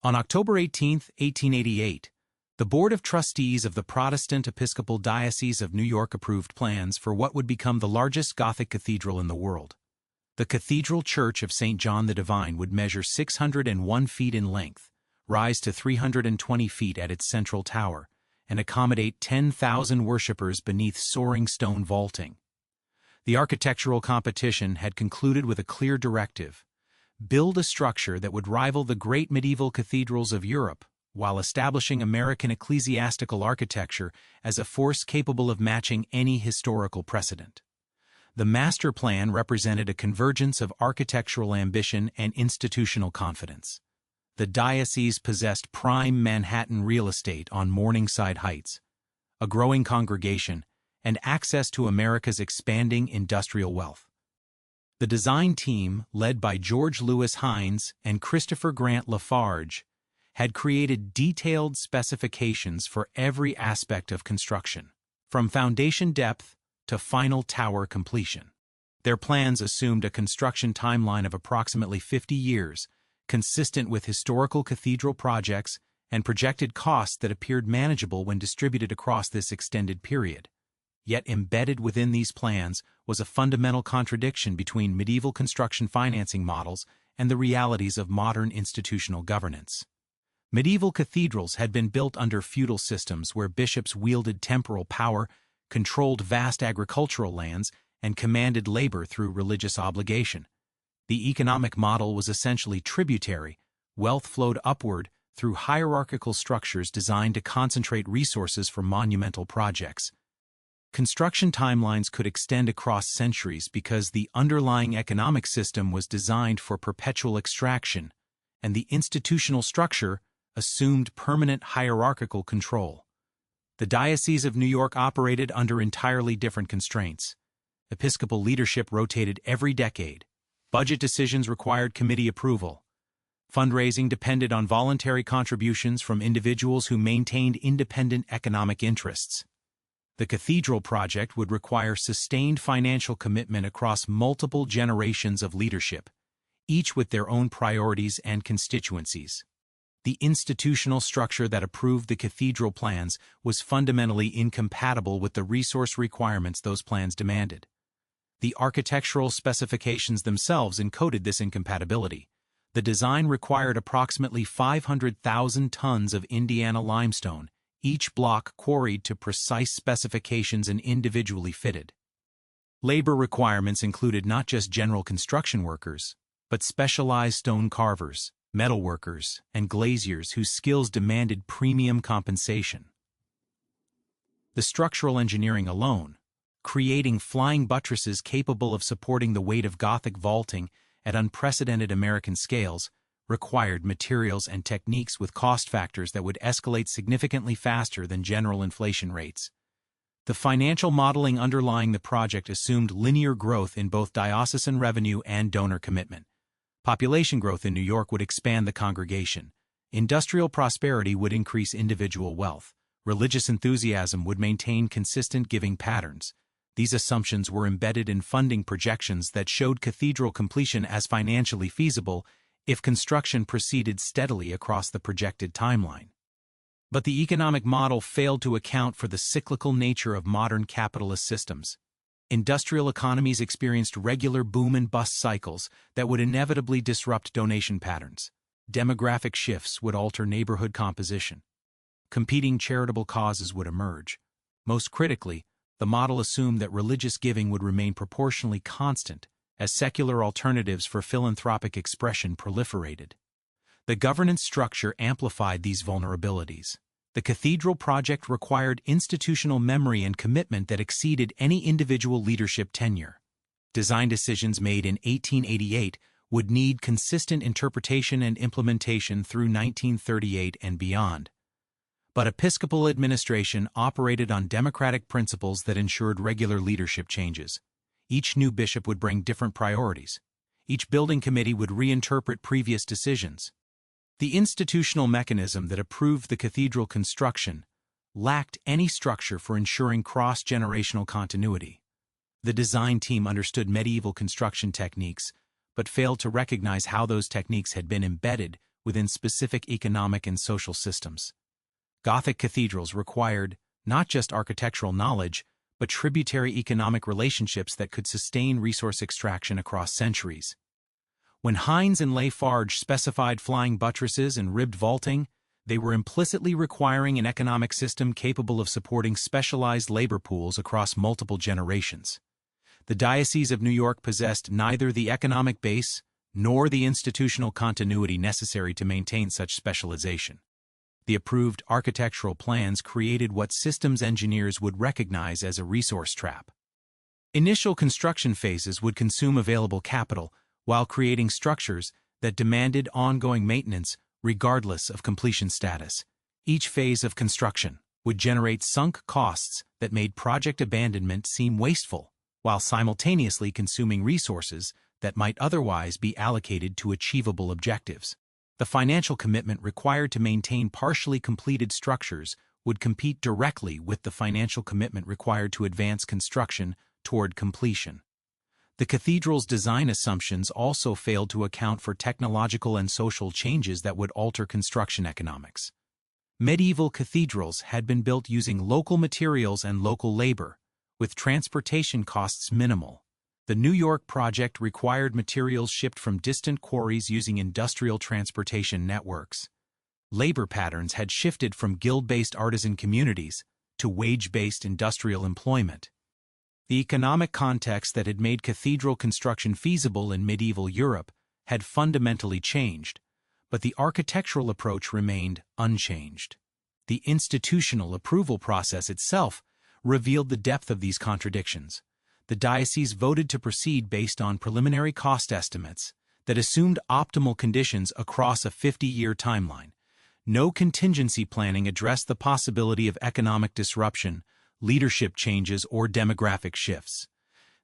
On October 18, 1888, the Board of Trustees of the Protestant Episcopal Diocese of New York approved plans for what would become the largest Gothic cathedral in the world. The Cathedral Church of St. John the Divine would measure 601 feet in length, rise to 320 feet at its central tower, and accommodate 10,000 worshippers beneath soaring stone vaulting. The architectural competition had concluded with a clear directive: build a structure that would rival the great medieval cathedrals of Europe, while establishing American ecclesiastical architecture as a force capable of matching any historical precedent. The master plan represented a convergence of architectural ambition and institutional confidence. The diocese possessed prime Manhattan real estate on Morningside Heights, a growing congregation, and access to America's expanding industrial wealth. The design team, led by George Louis Hines and Christopher Grant Lafarge, had created detailed specifications for every aspect of construction, from foundation depth to final tower completion. Their plans assumed a construction timeline of approximately 50 years, consistent with historical cathedral projects, and projected costs that appeared manageable when distributed across this extended period. Yet embedded within these plans was a fundamental contradiction between medieval construction financing models and the realities of modern institutional governance. Medieval cathedrals had been built under feudal systems where bishops wielded temporal power, controlled vast agricultural lands, and commanded labor through religious obligation. The economic model was essentially tributary. Wealth flowed upward through hierarchical structures designed to concentrate resources for monumental projects. Construction timelines could extend across centuries because the underlying economic system was designed for perpetual extraction, and the institutional structure assumed permanent hierarchical control. The Diocese of New York operated under entirely different constraints. Episcopal leadership rotated every decade. Budget decisions required committee approval. Fundraising depended on voluntary contributions from individuals who maintained independent economic interests. The cathedral project would require sustained financial commitment across multiple generations of leadership, each with their own priorities and constituencies. The institutional structure that approved the cathedral plans was fundamentally incompatible with the resource requirements those plans demanded. The architectural specifications themselves encoded this incompatibility. The design required approximately 500,000 tons of Indiana limestone, each block quarried to precise specifications and individually fitted. Labor requirements included not just general construction workers, but specialized stone carvers, metalworkers, and glaziers whose skills demanded premium compensation. The structural engineering alone, creating flying buttresses capable of supporting the weight of Gothic vaulting at unprecedented American scales, required materials and techniques with cost factors that would escalate significantly faster than general inflation rates. The financial modeling underlying the project assumed linear growth in both diocesan revenue and donor commitment. Population growth in New York would expand the congregation. Industrial prosperity would increase individual wealth. Religious enthusiasm would maintain consistent giving patterns. These assumptions were embedded in funding projections that showed cathedral completion as financially feasible if construction proceeded steadily across the projected timeline. But the economic model failed to account for the cyclical nature of modern capitalist systems. Industrial economies experienced regular boom and bust cycles that would inevitably disrupt donation patterns. Demographic shifts would alter neighborhood composition. Competing charitable causes would emerge. Most critically, the model assumed that religious giving would remain proportionally constant as secular alternatives for philanthropic expression proliferated. The governance structure amplified these vulnerabilities. The cathedral project required institutional memory and commitment that exceeded any individual leadership tenure. Design decisions made in 1888 would need consistent interpretation and implementation through 1938 and beyond. But episcopal administration operated on democratic principles that ensured regular leadership changes. Each new bishop would bring different priorities. Each building committee would reinterpret previous decisions. The institutional mechanism that approved the cathedral construction lacked any structure for ensuring cross-generational continuity. The design team understood medieval construction techniques, but failed to recognize how those techniques had been embedded within specific economic and social systems. Gothic cathedrals required not just architectural knowledge, but tributary economic relationships that could sustain resource extraction across centuries. When Hines and Lafarge specified flying buttresses and ribbed vaulting, they were implicitly requiring an economic system capable of supporting specialized labor pools across multiple generations. The Diocese of New York possessed neither the economic base nor the institutional continuity necessary to maintain such specialization. The approved architectural plans created what systems engineers would recognize as a resource trap. Initial construction phases would consume available capital while creating structures that demanded ongoing maintenance regardless of completion status. Each phase of construction would generate sunk costs that made project abandonment seem wasteful, while simultaneously consuming resources that might otherwise be allocated to achievable objectives. The financial commitment required to maintain partially completed structures would compete directly with the financial commitment required to advance construction toward completion. The cathedral's design assumptions also failed to account for technological and social changes that would alter construction economics. Medieval cathedrals had been built using local materials and local labor, with transportation costs minimal. The New York project required materials shipped from distant quarries using industrial transportation networks. Labor patterns had shifted from guild-based artisan communities to wage-based industrial employment. The economic context that had made cathedral construction feasible in medieval Europe had fundamentally changed, but the architectural approach remained unchanged. The institutional approval process itself revealed the depth of these contradictions. The diocese voted to proceed based on preliminary cost estimates that assumed optimal conditions across a 50-year timeline. No contingency planning addressed the possibility of economic disruption, leadership changes, or demographic shifts.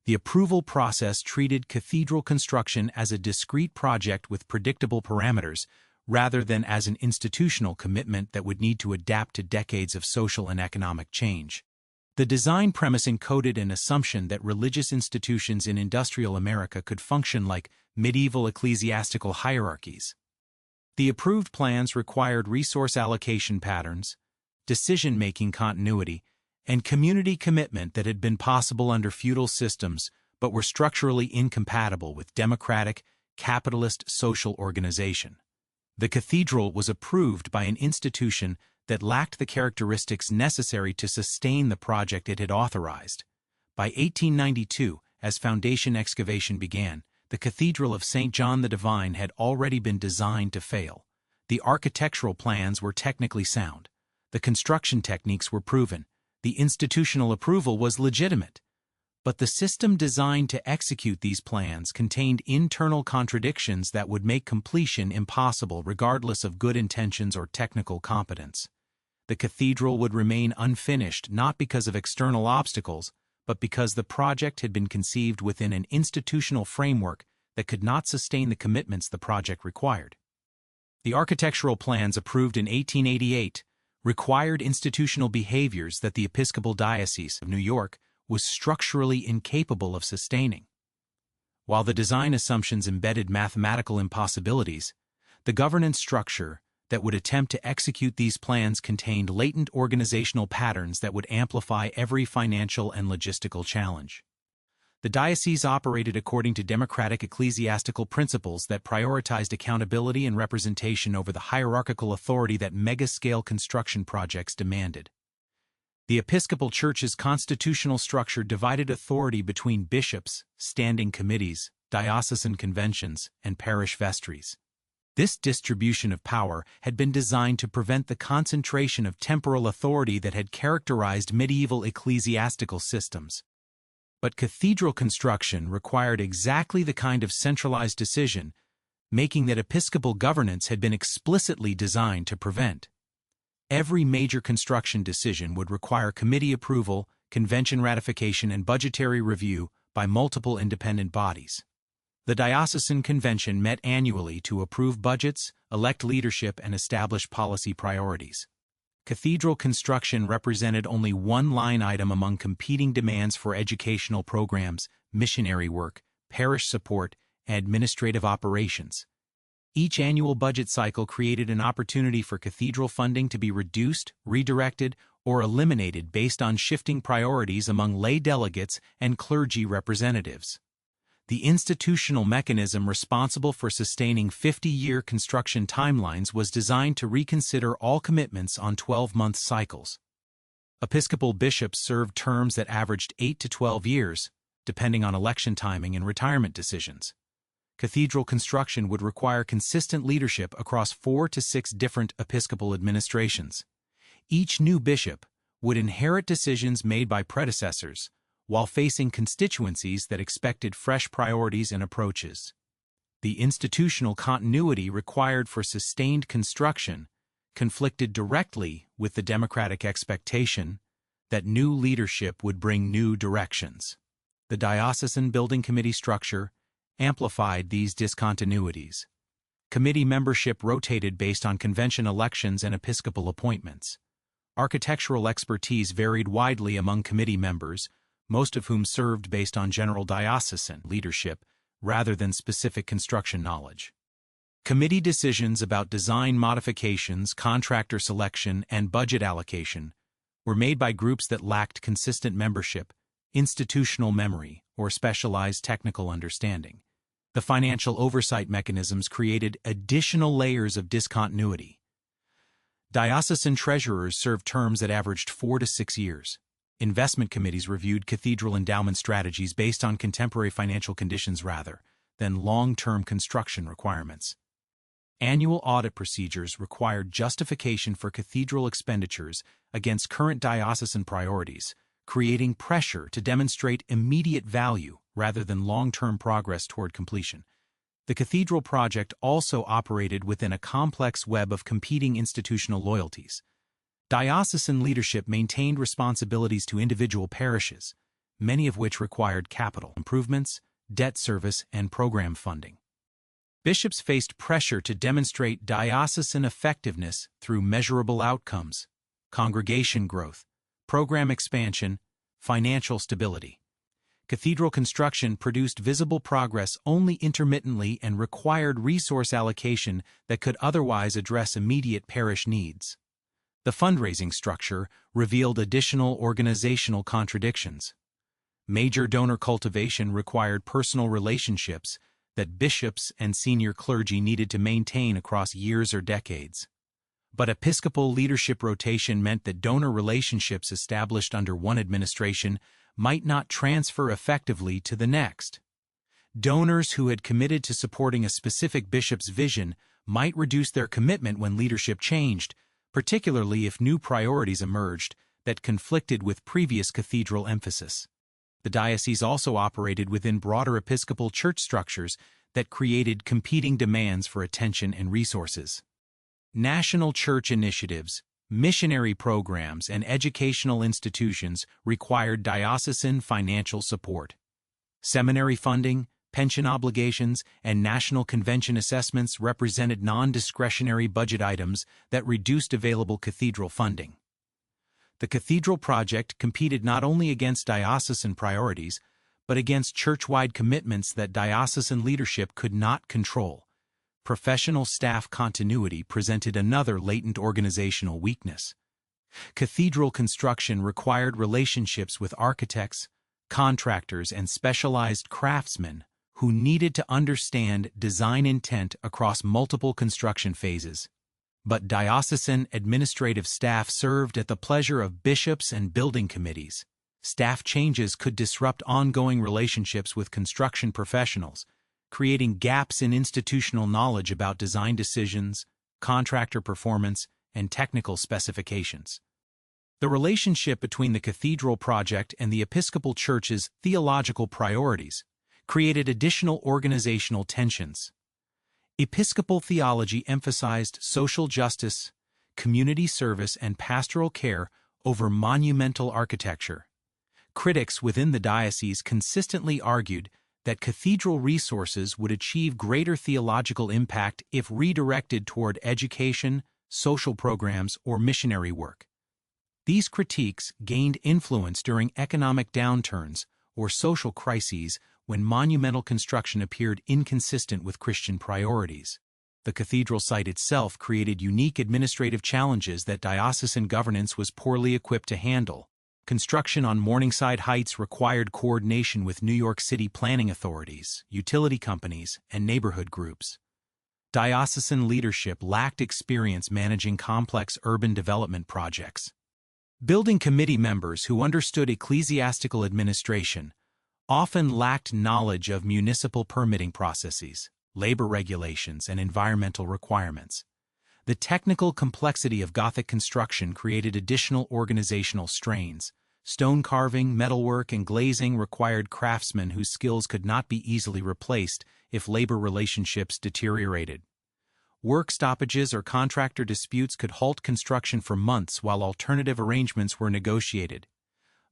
The approval process treated cathedral construction as a discrete project with predictable parameters, rather than as an institutional commitment that would need to adapt to decades of social and economic change. The design premise encoded an assumption that religious institutions in industrial America could function like medieval ecclesiastical hierarchies. The approved plans required resource allocation patterns, decision-making continuity, and community commitment that had been possible under feudal systems but were structurally incompatible with democratic, capitalist social organization. The cathedral was approved by an institution that lacked the characteristics necessary to sustain the project it had authorized. By 1892, as foundation excavation began, the Cathedral of St. John the Divine had already been designed to fail. The architectural plans were technically sound. The construction techniques were proven. The institutional approval was legitimate. But the system designed to execute these plans contained internal contradictions that would make completion impossible regardless of good intentions or technical competence. The cathedral would remain unfinished not because of external obstacles, but because the project had been conceived within an institutional framework that could not sustain the commitments the project required. The architectural plans approved in 1888 required institutional behaviors that the Episcopal Diocese of New York was structurally incapable of sustaining. While the design assumptions embedded mathematical impossibilities, the governance structure that would attempt to execute these plans contained latent organizational patterns that would amplify every financial and logistical challenge. The diocese operated according to democratic ecclesiastical principles that prioritized accountability and representation over the hierarchical authority that mega-scale construction projects demanded. The Episcopal Church's constitutional structure divided authority between bishops, standing committees, diocesan conventions, and parish vestries. This distribution of power had been designed to prevent the concentration of temporal authority that had characterized medieval ecclesiastical systems. But cathedral construction required exactly the kind of centralized decision-making that episcopal governance had been explicitly designed to prevent. Every major construction decision would require committee approval, convention ratification, and budgetary review by multiple independent bodies. The diocesan convention met annually to approve budgets, elect leadership, and establish policy priorities. Cathedral construction represented only one line item among competing demands for educational programs, missionary work, parish support, and administrative operations. Each annual budget cycle created an opportunity for cathedral funding to be reduced, redirected, or eliminated based on shifting priorities among lay delegates and clergy representatives. The institutional mechanism responsible for sustaining 50-year construction timelines was designed to reconsider all commitments on 12-month cycles. Episcopal bishops served terms that averaged 8 to 12 years, depending on election timing and retirement decisions. Cathedral construction would require consistent leadership across 4 to 6 different episcopal administrations. Each new bishop would inherit decisions made by predecessors, while facing constituencies that expected fresh priorities and approaches. The institutional continuity required for sustained construction conflicted directly with the democratic expectation that new leadership would bring new directions. The diocesan building committee structure amplified these discontinuities. Committee membership rotated based on convention elections and episcopal appointments. Architectural expertise varied widely among committee members, most of whom served based on general diocesan leadership rather than specific construction knowledge. Committee decisions about design modifications, contractor selection, and budget allocation were made by groups that lacked consistent membership, institutional memory, or specialized technical understanding. The financial oversight mechanisms created additional layers of discontinuity. Diocesan treasurers served terms that averaged 4 to 6 years. Investment committees reviewed cathedral endowment strategies based on contemporary financial conditions rather than long-term construction requirements. Annual audit procedures required justification for cathedral expenditures against current diocesan priorities, creating pressure to demonstrate immediate value rather than long-term progress toward completion. The cathedral project also operated within a complex web of competing institutional loyalties. Diocesan leadership maintained responsibilities to individual parishes, many of which required capital improvements, debt service, and program funding. Bishops faced pressure to demonstrate diocesan effectiveness through measurable outcomes, congregation growth, program expansion, financial stability. Cathedral construction produced visible progress only intermittently and required resource allocation that could otherwise address immediate parish needs. The fundraising structure revealed additional organizational contradictions. Major donor cultivation required personal relationships that bishops and senior clergy needed to maintain across years or decades. But episcopal leadership rotation meant that donor relationships established under one administration might not transfer effectively to the next. Donors who had committed to supporting a specific bishop's vision might reduce their commitment when leadership changed, particularly if new priorities emerged that conflicted with previous cathedral emphasis. The diocese also operated within broader episcopal church structures that created competing demands for attention and resources. National church initiatives, missionary programs, and educational institutions required diocesan financial support. Seminary funding, pension obligations, and national convention assessments represented non-discretionary budget items that reduced available cathedral funding. The cathedral project competed not only against diocesan priorities, but against church-wide commitments that diocesan leadership could not control. Professional staff continuity presented another latent organizational weakness. Cathedral construction required relationships with architects, contractors, and specialized craftsmen who needed to understand design intent across multiple construction phases. But diocesan administrative staff served at the pleasure of bishops and building committees. Staff changes could disrupt ongoing relationships with construction professionals, creating gaps in institutional knowledge about design decisions, contractor performance, and technical specifications. The relationship between the cathedral project and the Episcopal Church's theological priorities created additional organizational tensions. Episcopal theology emphasized social justice, community service, and pastoral care over monumental architecture. Critics within the diocese consistently argued that cathedral resources would achieve greater theological impact if redirected toward education, social programs, or missionary work. These critiques gained influence during economic downturns or social crises when monumental construction appeared inconsistent with Christian priorities. The cathedral site itself created unique administrative challenges that diocesan governance was poorly equipped to handle. Construction on Morningside Heights required coordination with New York City planning authorities, utility companies, and neighborhood groups. Diocesan leadership lacked experience managing complex urban development projects. Building committee members who understood ecclesiastical administration often lacked knowledge of municipal permitting processes, labor regulations, and environmental requirements. The technical complexity of Gothic construction created additional organizational strains. Stone carving, metalwork, and glazing required craftsmen whose skills could not be easily replaced if labor relationships deteriorated. Work stoppages or contractor disputes could halt construction for months while alternative arrangements were negotiated.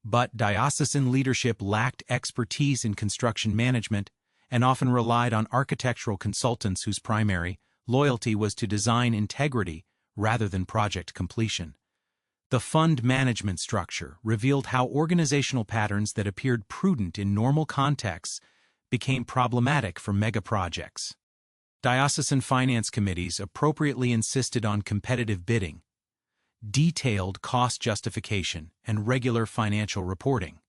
But diocesan leadership lacked expertise in construction management and often relied on architectural consultants whose primary loyalty was to design integrity rather than project completion. The fund management structure revealed how organizational patterns that appeared prudent in normal contexts became problematic for megaprojects. Diocesan finance committees appropriately insisted on competitive bidding, detailed cost justification, and regular financial reporting.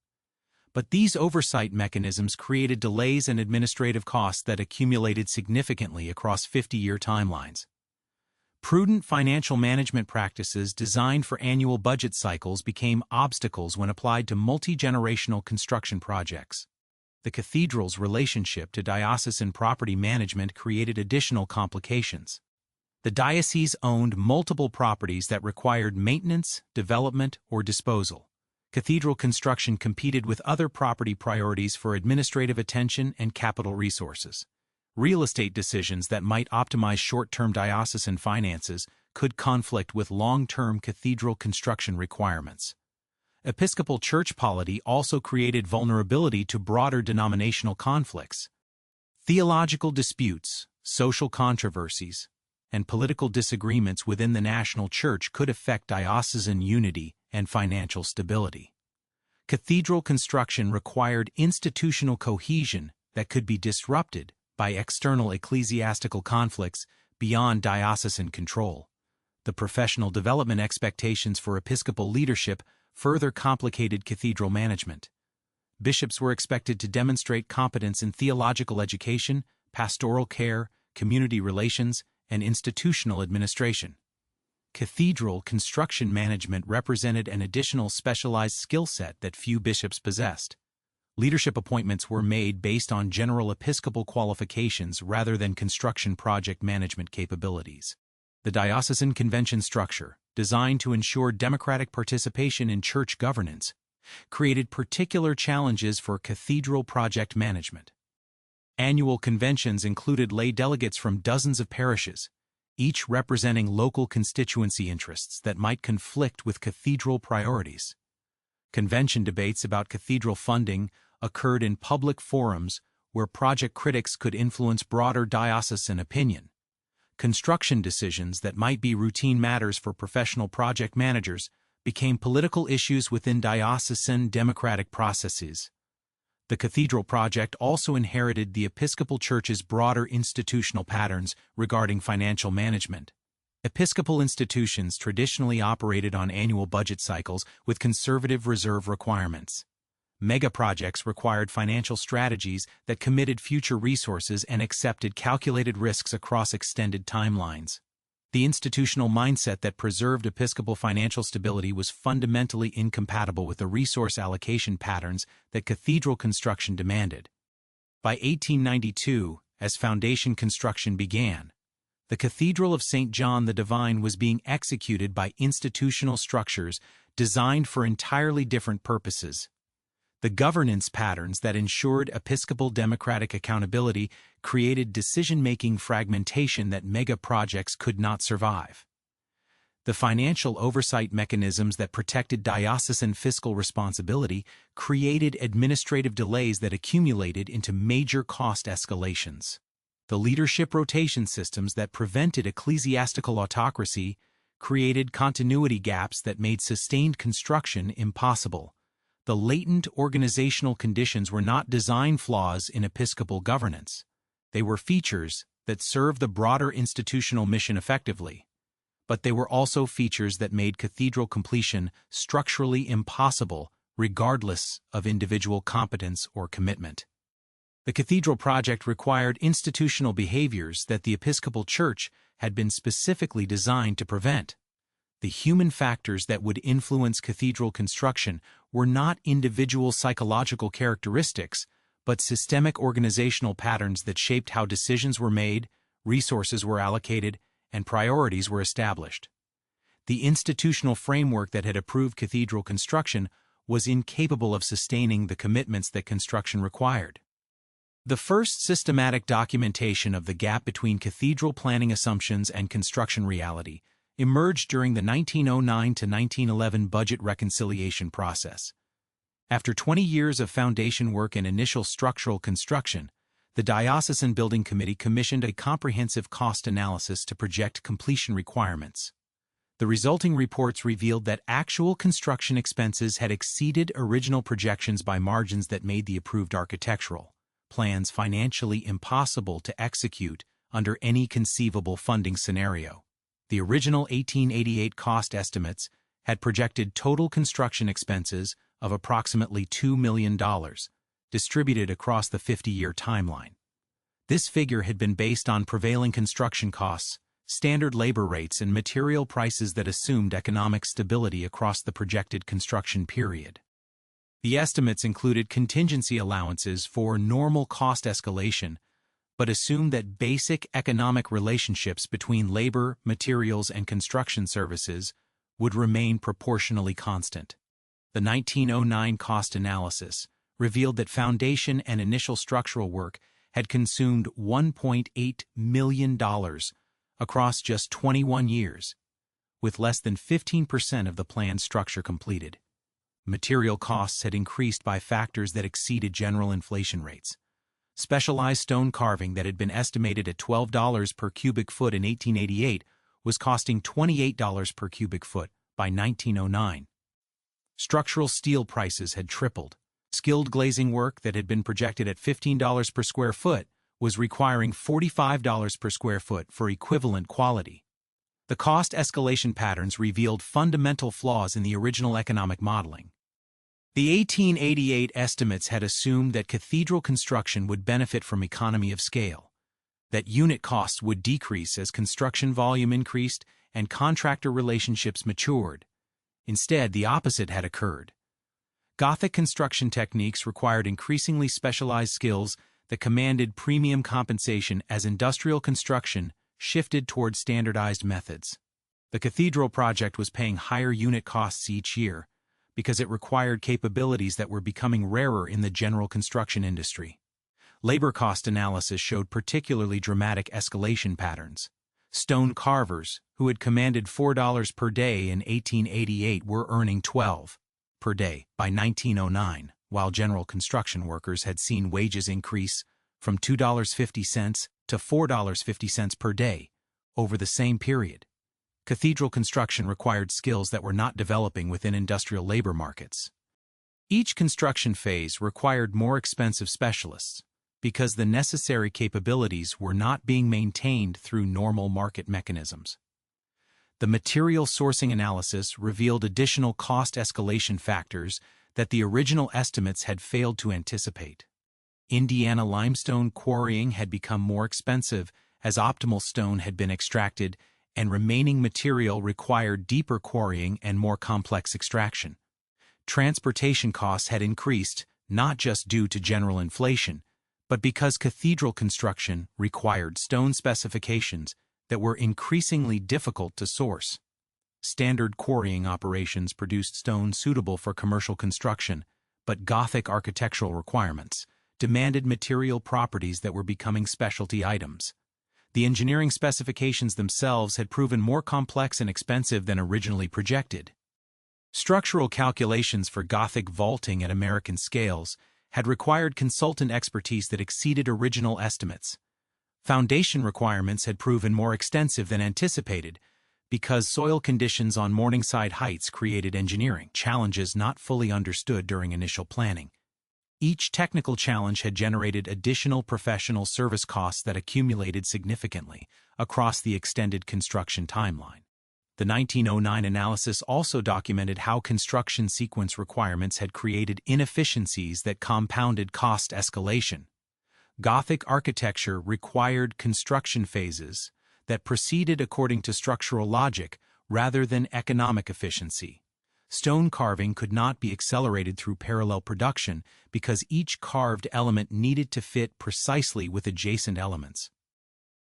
But these oversight mechanisms created delays and administrative costs that accumulated significantly across 50-year timelines. Prudent financial management practices designed for annual budget cycles became obstacles when applied to multi-generational construction projects. The cathedral's relationship to diocesan property management created additional complications. The diocese owned multiple properties that required maintenance, development, or disposal. Cathedral construction competed with other property priorities for administrative attention and capital resources. Real estate decisions that might optimize short-term diocesan finances could conflict with long-term cathedral construction requirements. Episcopal church polity also created vulnerability to broader denominational conflicts. Theological disputes, social controversies, and political disagreements within the national church could affect diocesan unity and financial stability. Cathedral construction required institutional cohesion that could be disrupted by external ecclesiastical conflicts beyond diocesan control. The professional development expectations for episcopal leadership further complicated cathedral management. Bishops were expected to demonstrate competence in theological education, pastoral care, community relations, and institutional administration. Cathedral construction management represented an additional specialized skill set that few bishops possessed. Leadership appointments were made based on general episcopal qualifications rather than construction project management capabilities. The diocesan convention structure, designed to ensure democratic participation in church governance, created particular challenges for cathedral project management. Annual conventions included lay delegates from dozens of parishes, each representing local constituency interests that might conflict with cathedral priorities. Convention debates about cathedral funding occurred in public forums where project critics could influence broader diocesan opinion. Construction decisions that might be routine matters for professional project managers became political issues within diocesan democratic processes. The cathedral project also inherited the Episcopal Church's broader institutional patterns regarding financial management. Episcopal institutions traditionally operated on annual budget cycles with conservative reserve requirements. Megaprojects required financial strategies that committed future resources and accepted calculated risks across extended timelines. The institutional mindset that preserved episcopal financial stability was fundamentally incompatible with the resource allocation patterns that cathedral construction demanded. By 1892, as foundation construction began, the Cathedral of St. John the Divine was being executed by institutional structures designed for entirely different purposes. The governance patterns that ensured episcopal democratic accountability created decision-making fragmentation that mega-projects could not survive. The financial oversight mechanisms that protected diocesan fiscal responsibility created administrative delays that accumulated into major cost escalations. The leadership rotation systems that prevented ecclesiastical autocracy created continuity gaps that made sustained construction impossible. The latent organizational conditions were not design flaws in episcopal governance. They were features that serve the broader institutional mission effectively, but they were also features that made cathedral completion structurally impossible regardless of individual competence or commitment. The cathedral project required institutional behaviors that the Episcopal Church had been specifically designed to prevent. The human factors that would influence cathedral construction were not individual psychological characteristics, but systemic organizational patterns that shaped how decisions were made, resources were allocated, and priorities were established. The institutional framework that had approved cathedral construction was incapable of sustaining the commitments that construction required. The first systematic documentation of the gap between cathedral planning assumptions and construction reality emerged during the 1909 to 1911 budget reconciliation process. After 20 years of foundation work and initial structural construction, the Diocesan Building Committee commissioned a comprehensive cost analysis to project completion requirements. The resulting reports revealed that actual construction expenses had exceeded original projections by margins that made the approved architectural plans financially impossible to execute under any conceivable funding scenario. The original 1888 cost estimates had projected total construction expenses of approximately $2 million, distributed across the 50-year timeline. This figure had been based on prevailing construction costs, standard labor rates, and material prices that assumed economic stability across the projected construction period. The estimates included contingency allowances for normal cost escalation, but assumed that basic economic relationships between labor, materials, and construction services would remain proportionally constant. The 1909 cost analysis revealed that foundation and initial structural work had consumed $1.8 million across just 21 years, with less than 15% of the planned structure completed. Material costs had increased by factors that exceeded general inflation rates. Specialized stone carving that had been estimated at $12 per cubic foot in 1888 was costing $28 per cubic foot by 1909. Structural steel prices had tripled. Skilled glazing work that had been projected at $15 per square foot was requiring $45 per square foot for equivalent quality. The cost escalation patterns revealed fundamental flaws in the original economic modeling. The 1888 estimates had assumed that cathedral construction would benefit from economy of scale, that unit costs would decrease as construction volume increased and contractor relationships matured. Instead, the opposite had occurred. Gothic construction techniques required increasingly specialized skills that commanded premium compensation as industrial construction shifted toward standardized methods. The cathedral project was paying higher unit costs each year because it required capabilities that were becoming rarer in the general construction industry. Labor cost analysis showed particularly dramatic escalation patterns. Stone carvers, who had commanded $4 per day in 1888, were earning $12 per day by 1909, while general construction workers had seen wages increase from $2.50 to $4.50 per day over the same period. Cathedral construction required skills that were not developing within industrial labor markets. Each construction phase required more expensive specialists because the necessary capabilities were not being maintained through normal market mechanisms. The material sourcing analysis revealed additional cost escalation factors that the original estimates had failed to anticipate. Indiana limestone quarrying had become more expensive as optimal stone had been extracted, and remaining material required deeper quarrying and more complex extraction. Transportation costs had increased, not just due to general inflation, but because cathedral construction required stone specifications that were increasingly difficult to source. Standard quarrying operations produced stone suitable for commercial construction, but Gothic architectural requirements demanded material properties that were becoming specialty items. The engineering specifications themselves had proven more complex and expensive than originally projected. Structural calculations for Gothic vaulting at American scales had required consultant expertise that exceeded original estimates. Foundation requirements had proven more extensive than anticipated because soil conditions on Morningside Heights created engineering challenges not fully understood during initial planning. Each technical challenge had generated additional professional service costs that accumulated significantly across the extended construction timeline. The 1909 analysis also documented how construction sequence requirements had created inefficiencies that compounded cost escalation. Gothic architecture required construction phases that proceeded according to structural logic rather than economic efficiency. Stone carving could not be accelerated through parallel production because each carved element needed to fit precisely with adjacent elements.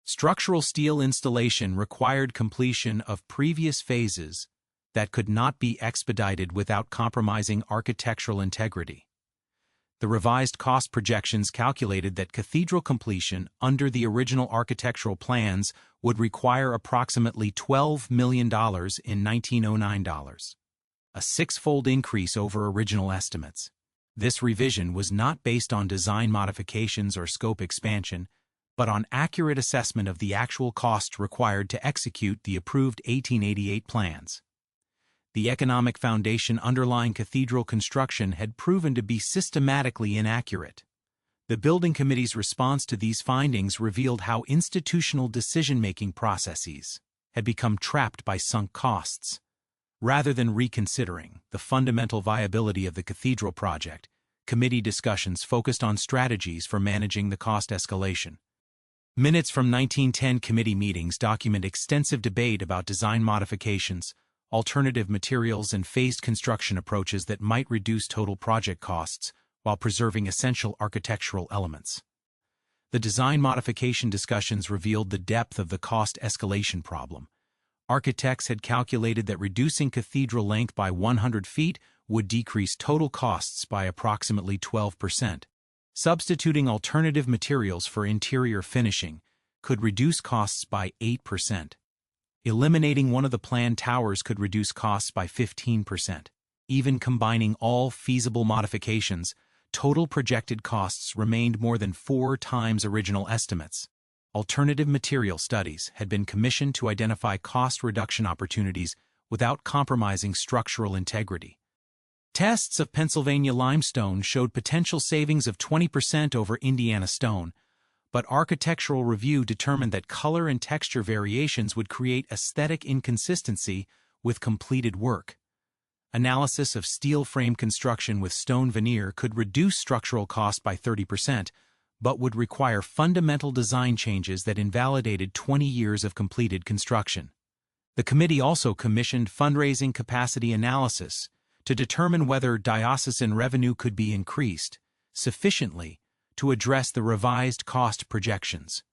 Structural steel installation required completion of previous phases that could not be expedited without compromising architectural integrity. The revised cost projections calculated that cathedral completion under the original architectural plans would require approximately $12 million in 1909 dollars, a six-fold increase over original estimates. This revision was not based on design modifications or scope expansion, but on accurate assessment of the actual cost required to execute the approved 1888 plans. The economic foundation underlying cathedral construction had proven to be systematically inaccurate. The building committee's response to these findings revealed how institutional decision-making processes had become trapped by sunk costs. Rather than reconsidering the fundamental viability of the cathedral project, committee discussions focused on strategies for managing the cost escalation. Minutes from 1910 committee meetings document extensive debate about design modifications, alternative materials, and phased construction approaches that might reduce total project costs while preserving essential architectural elements. The design modification discussions revealed the depth of the cost escalation problem. Architects had calculated that reducing cathedral length by 100 feet would decrease total costs by approximately 12%. Substituting alternative materials for interior finishing could reduce costs by 8%. Eliminating one of the planned towers could reduce costs by 15%. Even combining all feasible modifications, total projected costs remained more than 4 times original estimates. Alternative material studies had been commissioned to identify cost reduction opportunities without compromising structural integrity. Tests of Pennsylvania limestone showed potential savings of 20% over Indiana stone, but architectural review determined that color and texture variations would create aesthetic inconsistency with completed work. Analysis of steel frame construction with stone veneer could reduce structural cost by 30%, but would require fundamental design changes that invalidated 20 years of completed construction. The committee also commissioned fundraising capacity analysis to determine whether diocesan revenue could be increased sufficiently to address the revised cost projections.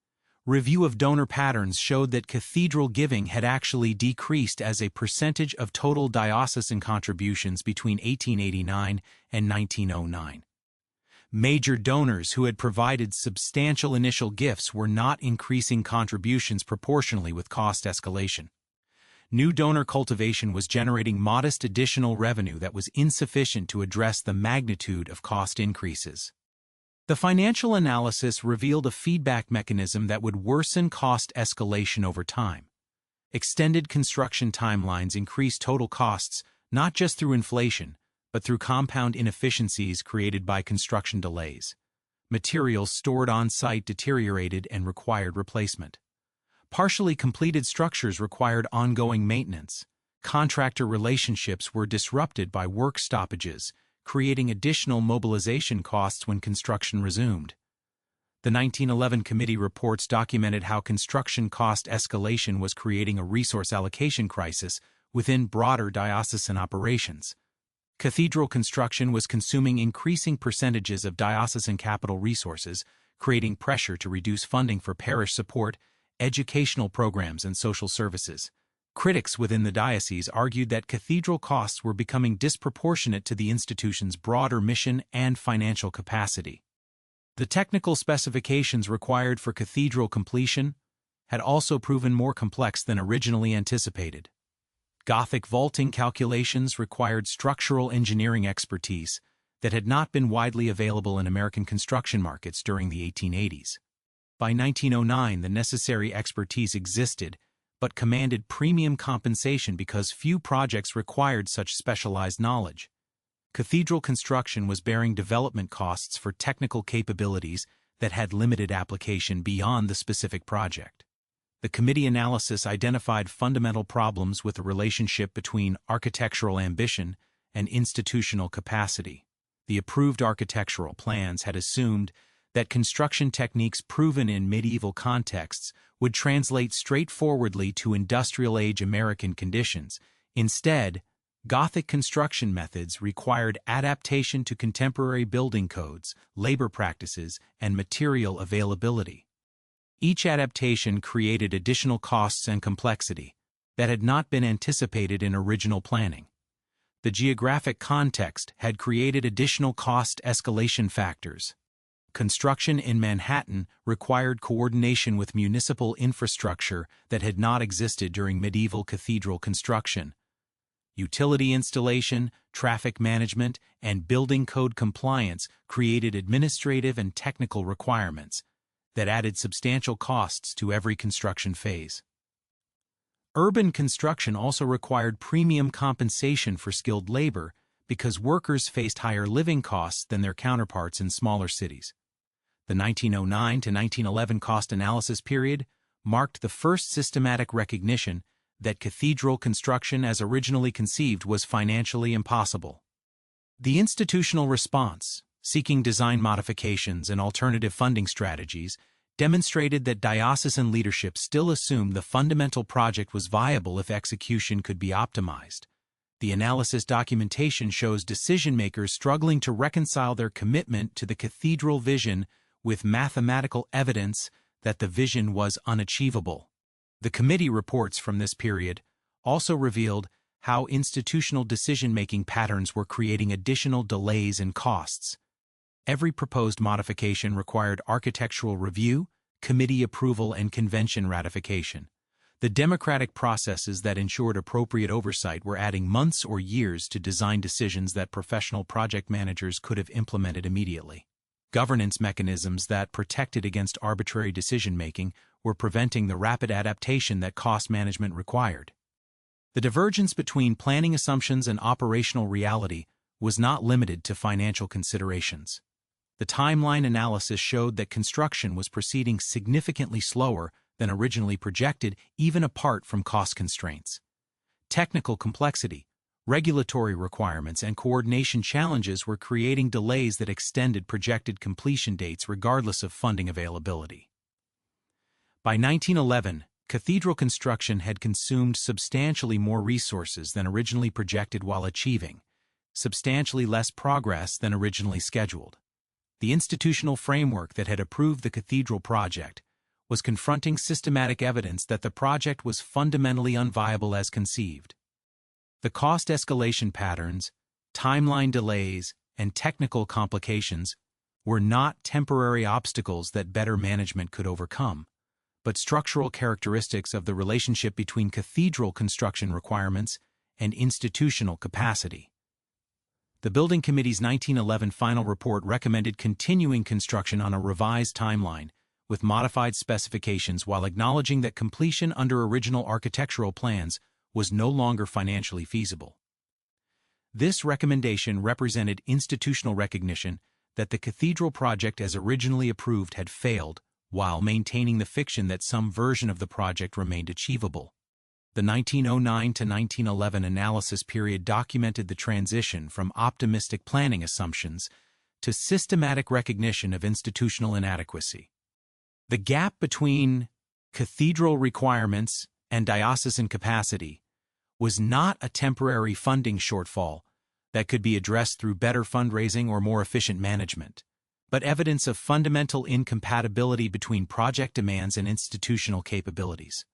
Review of donor patterns showed that cathedral giving had actually decreased as a percentage of total diocesan contributions between 1889 and 1909. Major donors who had provided substantial initial gifts were not increasing contributions proportionally with cost escalation. New donor cultivation was generating modest additional revenue that was insufficient to address the magnitude of cost increases. The financial analysis revealed a feedback mechanism that would worsen cost escalation over time. Extended construction timelines increased total costs not just through inflation, but through compound inefficiencies created by construction delays. Materials stored on-site deteriorated and required replacement. Partially completed structures required ongoing maintenance. Contractor relationships were disrupted by work stoppages, creating additional mobilization costs when construction resumed. The 1911 committee reports documented how construction cost escalation was creating a resource allocation crisis within broader diocesan operations. Cathedral construction was consuming increasing percentages of diocesan capital resources, creating pressure to reduce funding for parish support, educational programs, and social services. Critics within the diocese argued that cathedral costs were becoming disproportionate to the institution's broader mission and financial capacity. The technical specifications required for cathedral completion had also proven more complex than originally anticipated. Gothic vaulting calculations required structural engineering expertise that had not been widely available in American construction markets during the 1880s. By 1909, the necessary expertise existed, but commanded premium compensation because few projects required such specialized knowledge. cathedral construction was bearing development costs for technical capabilities that had limited application beyond the specific project. The committee analysis identified fundamental problems with the relationship between architectural ambition and institutional capacity. The approved architectural plans had assumed that construction techniques proven in medieval contexts would translate straightforwardly to industrial-age American conditions. Instead, Gothic construction methods required adaptation to contemporary building codes, labor practices, and material availability. Each adaptation created additional costs and complexity that had not been anticipated in original planning. The geographic context had created additional cost escalation factors. Construction in Manhattan required coordination with municipal infrastructure that had not existed during medieval cathedral construction. Utility installation, traffic management, and building code compliance created administrative and technical requirements that added substantial costs to every construction phase. Urban construction also required premium compensation for skilled labor because workers faced higher living costs than their counterparts in smaller cities. The 1909 to 1911 cost analysis period marked the first systematic recognition that cathedral construction as originally conceived was financially impossible. The institutional response, seeking design modifications and alternative funding strategies, demonstrated that diocesan leadership still assumed the fundamental project was viable if execution could be optimized. The analysis documentation shows decision-makers struggling to reconcile their commitment to the cathedral vision with mathematical evidence that the vision was unachievable. The committee reports from this period also revealed how institutional decision-making patterns were creating additional delays and costs. Every proposed modification required architectural review, committee approval, and convention ratification. The democratic processes that ensured appropriate oversight were adding months or years to design decisions that professional project managers could have implemented immediately. Governance mechanisms that protected against arbitrary decision-making were preventing the rapid adaptation that cost management required. The divergence between planning assumptions and operational reality was not limited to financial considerations. The timeline analysis showed that construction was proceeding significantly slower than originally projected, even apart from cost constraints. Technical complexity, regulatory requirements, and coordination challenges were creating delays that extended projected completion dates regardless of funding availability. By 1911, cathedral construction had consumed substantially more resources than originally projected while achieving substantially less progress than originally scheduled. The institutional framework that had approved the cathedral project was confronting systematic evidence that the project was fundamentally unviable as conceived. The cost escalation patterns, timeline delays, and technical complications were not temporary obstacles that better management could overcome, but structural characteristics of the relationship between cathedral construction requirements and institutional capacity. The Building Committee's 1911 final report recommended continuing construction on a revised timeline with modified specifications while acknowledging that completion under original architectural plans was no longer financially feasible. This recommendation represented institutional recognition that the cathedral project as originally approved had failed, while maintaining the fiction that some version of the project remained achievable. The 1909 to 1911 analysis period documented the transition from optimistic planning assumptions to systematic recognition of institutional inadequacy. The gap between cathedral requirements and diocesan capacity was not a temporary funding shortfall that could be addressed through better fundraising or more efficient management, but evidence of fundamental incompatibility between project demands and institutional capabilities.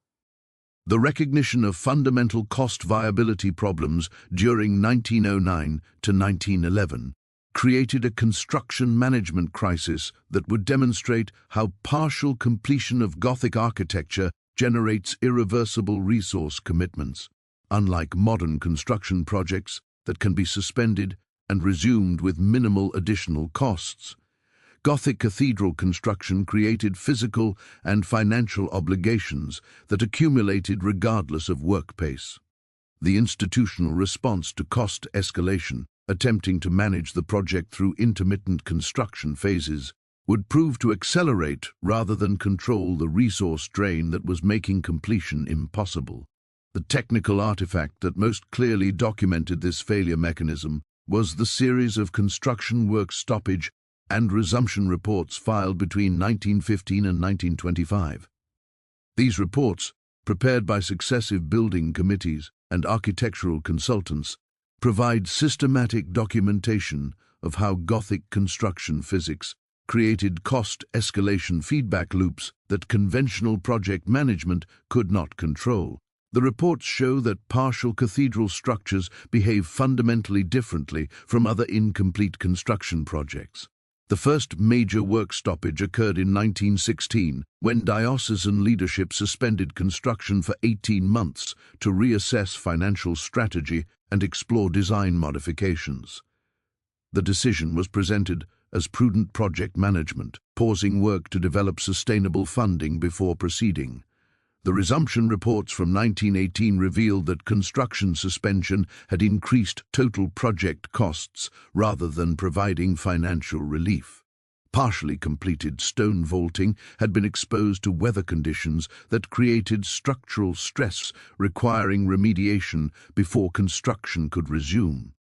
The recognition of fundamental cost viability problems during 1909 to 1911 created a construction management crisis that would demonstrate how partial completion of Gothic architecture generates irreversible resource commitments, unlike modern construction projects that can be suspended and resumed with minimal additional costs. Gothic cathedral construction created physical and financial obligations that accumulated regardless of work pace. The institutional response to cost escalation attempting to manage the project through intermittent construction phases would prove to accelerate rather than control the resource drain that was making completion impossible. The technical artifact that most clearly documented this failure mechanism was the series of construction work stoppage and resumption reports filed between 1915 and 1925. These reports, prepared by successive building committees and architectural consultants, provide systematic documentation of how Gothic construction physics created cost escalation feedback loops that conventional project management could not control. The reports show that partial cathedral structures behave fundamentally differently from other incomplete construction projects. The first major work stoppage occurred in 1916, when diocesan leadership suspended construction for 18 months to reassess financial strategy and explore design modifications. The decision was presented as prudent project management, pausing work to develop sustainable funding before proceeding. The resumption reports from 1918 revealed that construction suspension had increased total project costs rather than providing financial relief. Partially completed stone vaulting had been exposed to weather conditions that created structural stress requiring remediation before construction could resume.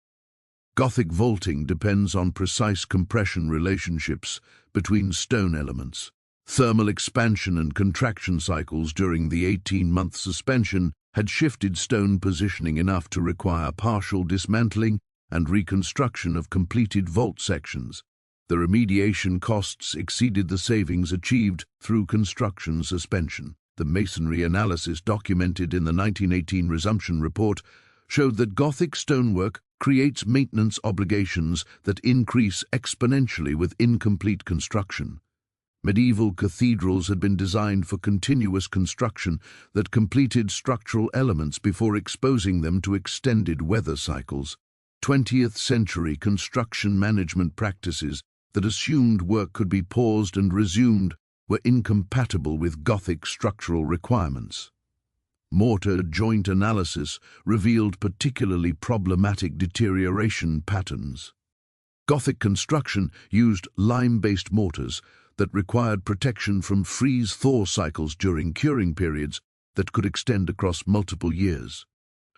Gothic vaulting depends on precise compression relationships between stone elements. Thermal expansion and contraction cycles during the 18-month suspension had shifted stone positioning enough to require partial dismantling and reconstruction of completed vault sections. The remediation costs exceeded the savings achieved through construction suspension. The masonry analysis documented in the 1918 resumption report showed that Gothic stonework creates maintenance obligations that increase exponentially with incomplete construction. Medieval cathedrals had been designed for continuous construction that completed structural elements before exposing them to extended weather cycles. 20th century construction management practices that assumed work could be paused and resumed were incompatible with Gothic structural requirements. Mortar joint analysis revealed particularly problematic deterioration patterns. Gothic construction used lime-based mortars that required protection from freeze-thaw cycles during curing periods that could extend across multiple years.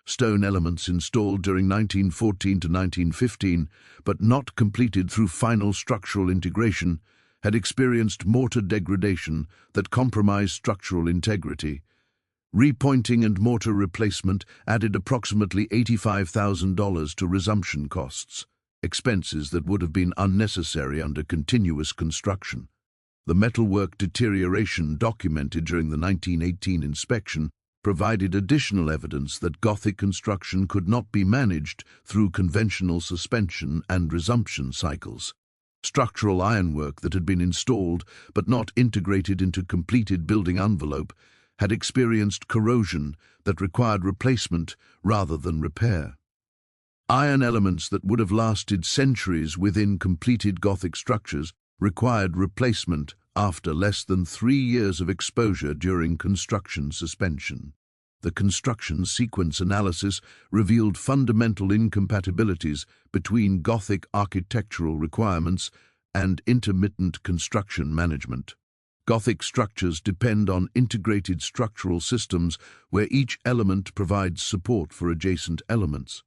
Stone elements installed during 1914 to 1915, but not completed through final structural integration, had experienced mortar degradation that compromised structural integrity. Repointing and mortar replacement added approximately $85,000 to resumption costs, expenses that would have been unnecessary under continuous construction. The metalwork deterioration documented during the 1918 inspection provided additional evidence that Gothic construction could not be managed through conventional suspension and resumption cycles. Structural ironwork that had been installed but not integrated into completed building envelope had experienced corrosion that required replacement rather than repair. Iron elements that would have lasted centuries within completed Gothic structures required replacement after less than 3 years of exposure during construction suspension. The construction sequence analysis revealed fundamental incompatibilities between Gothic architectural requirements and intermittent construction management. Gothic structures depend on integrated structural systems where each element provides support for adjacent elements.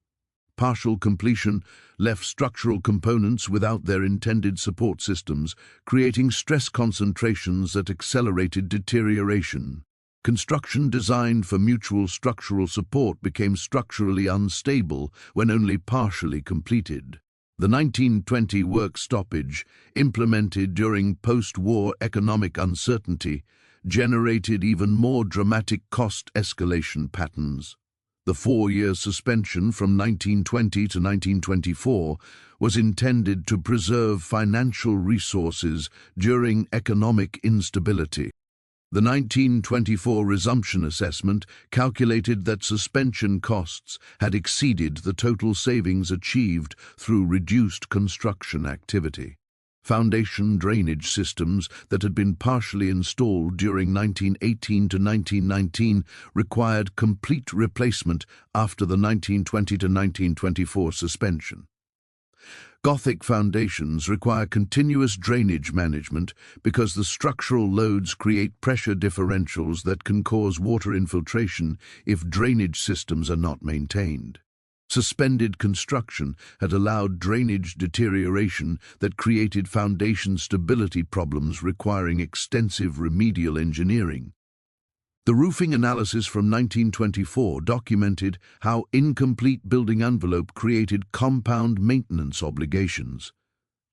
Partial completion left structural components without their intended support systems, creating stress concentrations that accelerated deterioration. Construction designed for mutual structural support became structurally unstable when only partially completed. The 1920 work stoppage, implemented during post-war economic uncertainty, generated even more dramatic cost escalation patterns. The 4-year suspension from 1920 to 1924 was intended to preserve financial resources during economic instability. The 1924 resumption assessment calculated that suspension costs had exceeded the total savings achieved through reduced construction activity. Foundation drainage systems that had been partially installed during 1918 to 1919 required complete replacement after the 1920 to 1924 suspension. Gothic foundations require continuous drainage management because the structural loads create pressure differentials that can cause water infiltration if drainage systems are not maintained. Suspended construction had allowed drainage deterioration that created foundation stability problems requiring extensive remedial engineering. The roofing analysis from 1924 documented how incomplete building envelope created compound maintenance obligations.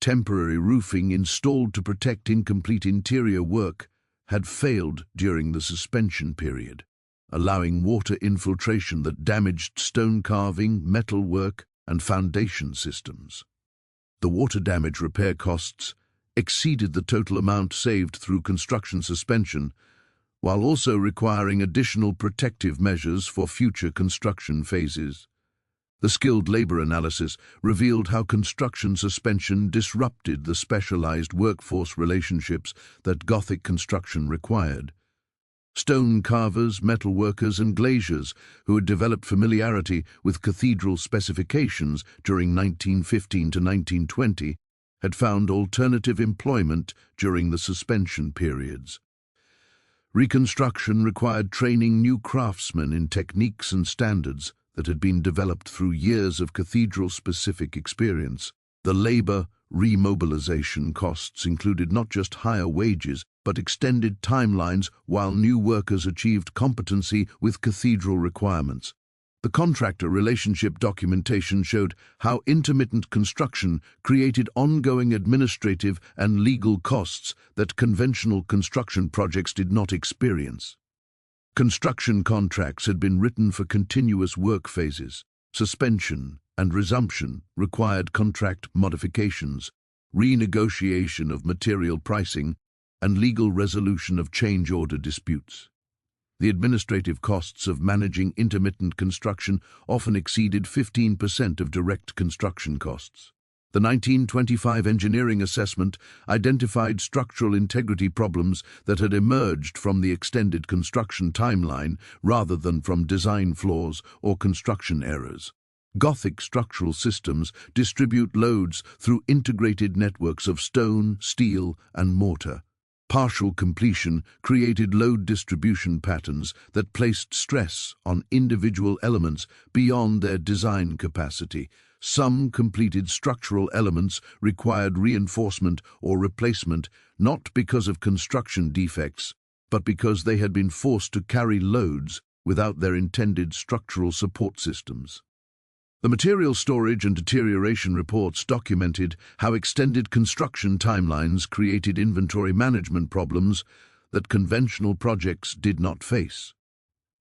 Temporary roofing installed to protect incomplete interior work had failed during the suspension period, allowing water infiltration that damaged stone carving, metalwork, and foundation systems. The water damage repair costs exceeded the total amount saved through construction suspension, while also requiring additional protective measures for future construction phases. The skilled labor analysis revealed how construction suspension disrupted the specialized workforce relationships that Gothic construction required. Stone carvers, metalworkers, and glaziers who had developed familiarity with cathedral specifications during 1915 to 1920 had found alternative employment during the suspension periods. Reconstruction required training new craftsmen in techniques and standards that had been developed through years of cathedral-specific experience. The labor remobilization costs included not just higher wages, but extended timelines while new workers achieved competency with cathedral requirements. The contractor relationship documentation showed how intermittent construction created ongoing administrative and legal costs that conventional construction projects did not experience. Construction contracts had been written for continuous work phases. Suspension and resumption required contract modifications, renegotiation of material pricing, and legal resolution of change order disputes. The administrative costs of managing intermittent construction often exceeded 15% of direct construction costs. The 1925 engineering assessment identified structural integrity problems that had emerged from the extended construction timeline rather than from design flaws or construction errors. Gothic structural systems distribute loads through integrated networks of stone, steel, and mortar. Partial completion created load distribution patterns that placed stress on individual elements beyond their design capacity. Some completed structural elements required reinforcement or replacement not because of construction defects, but because they had been forced to carry loads without their intended structural support systems. The material storage and deterioration reports documented how extended construction timelines created inventory management problems that conventional projects did not face.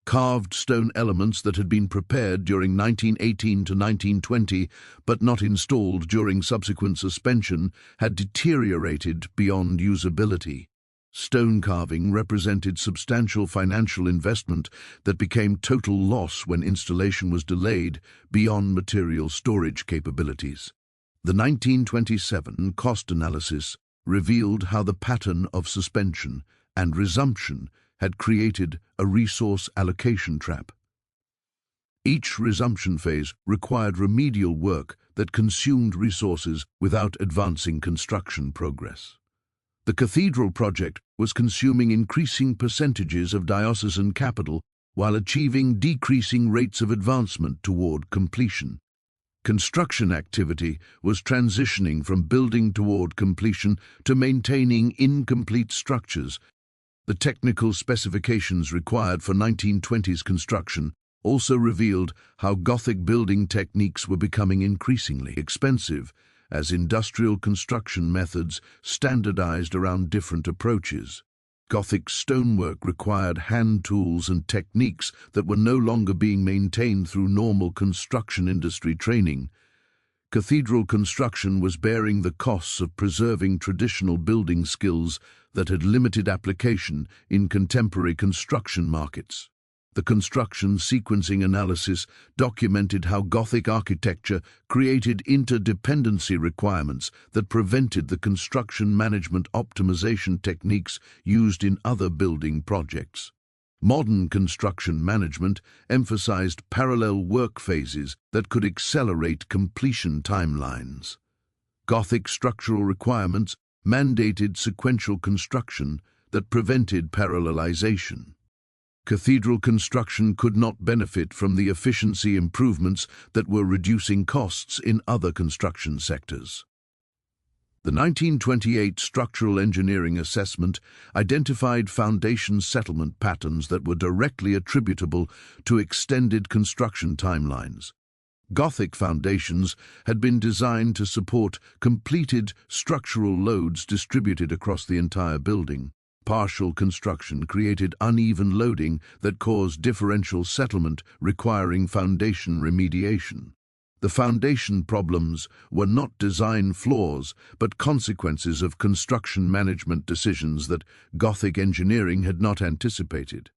Carved stone elements that had been prepared during 1918 to 1920 but not installed during subsequent suspension had deteriorated beyond usability. Stone carving represented substantial financial investment that became total loss when installation was delayed beyond material storage capabilities. The 1927 cost analysis revealed how the pattern of suspension and resumption had created a resource allocation trap. Each resumption phase required remedial work that consumed resources without advancing construction progress. The cathedral project was consuming increasing percentages of diocesan capital while achieving decreasing rates of advancement toward completion. Construction activity was transitioning from building toward completion to maintaining incomplete structures. The technical specifications required for 1920s construction also revealed how Gothic building techniques were becoming increasingly expensive as industrial construction methods standardized around different approaches. Gothic stonework required hand tools and techniques that were no longer being maintained through normal construction industry training. Cathedral construction was bearing the costs of preserving traditional building skills that had limited application in contemporary construction markets. The construction sequencing analysis documented how Gothic architecture created interdependency requirements that prevented the construction management optimization techniques used in other building projects. Modern construction management emphasized parallel work phases that could accelerate completion timelines. Gothic structural requirements mandated sequential construction that prevented parallelization. Cathedral construction could not benefit from the efficiency improvements that were reducing costs in other construction sectors. The 1928 Structural Engineering Assessment identified foundation settlement patterns that were directly attributable to extended construction timelines. Gothic foundations had been designed to support completed structural loads distributed across the entire building. Partial construction created uneven loading that caused differential settlement requiring foundation remediation. The foundation problems were not design flaws, but consequences of construction management decisions that Gothic engineering had not anticipated.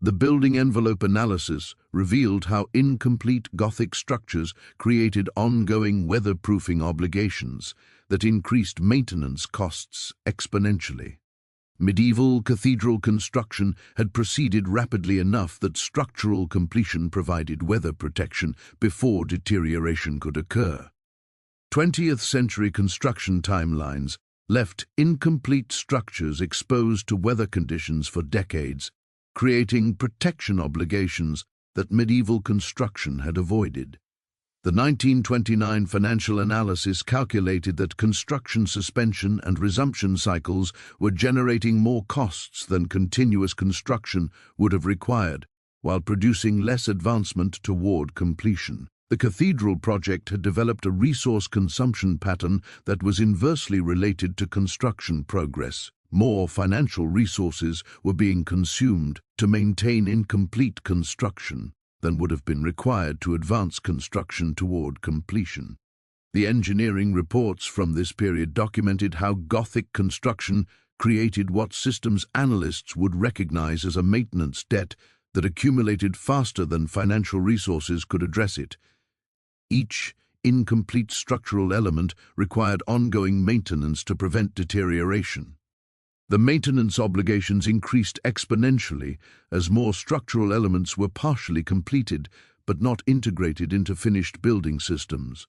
The building envelope analysis revealed how incomplete Gothic structures created ongoing weatherproofing obligations that increased maintenance costs exponentially. Medieval cathedral construction had proceeded rapidly enough that structural completion provided weather protection before deterioration could occur. 20th century construction timelines left incomplete structures exposed to weather conditions for decades, creating protection obligations that medieval construction had avoided. The 1929 financial analysis calculated that construction suspension and resumption cycles were generating more costs than continuous construction would have required, while producing less advancement toward completion. The cathedral project had developed a resource consumption pattern that was inversely related to construction progress. More financial resources were being consumed to maintain incomplete construction than would have been required to advance construction toward completion. The engineering reports from this period documented how Gothic construction created what systems analysts would recognize as a maintenance debt that accumulated faster than financial resources could address it. Each incomplete structural element required ongoing maintenance to prevent deterioration. The maintenance obligations increased exponentially as more structural elements were partially completed but not integrated into finished building systems.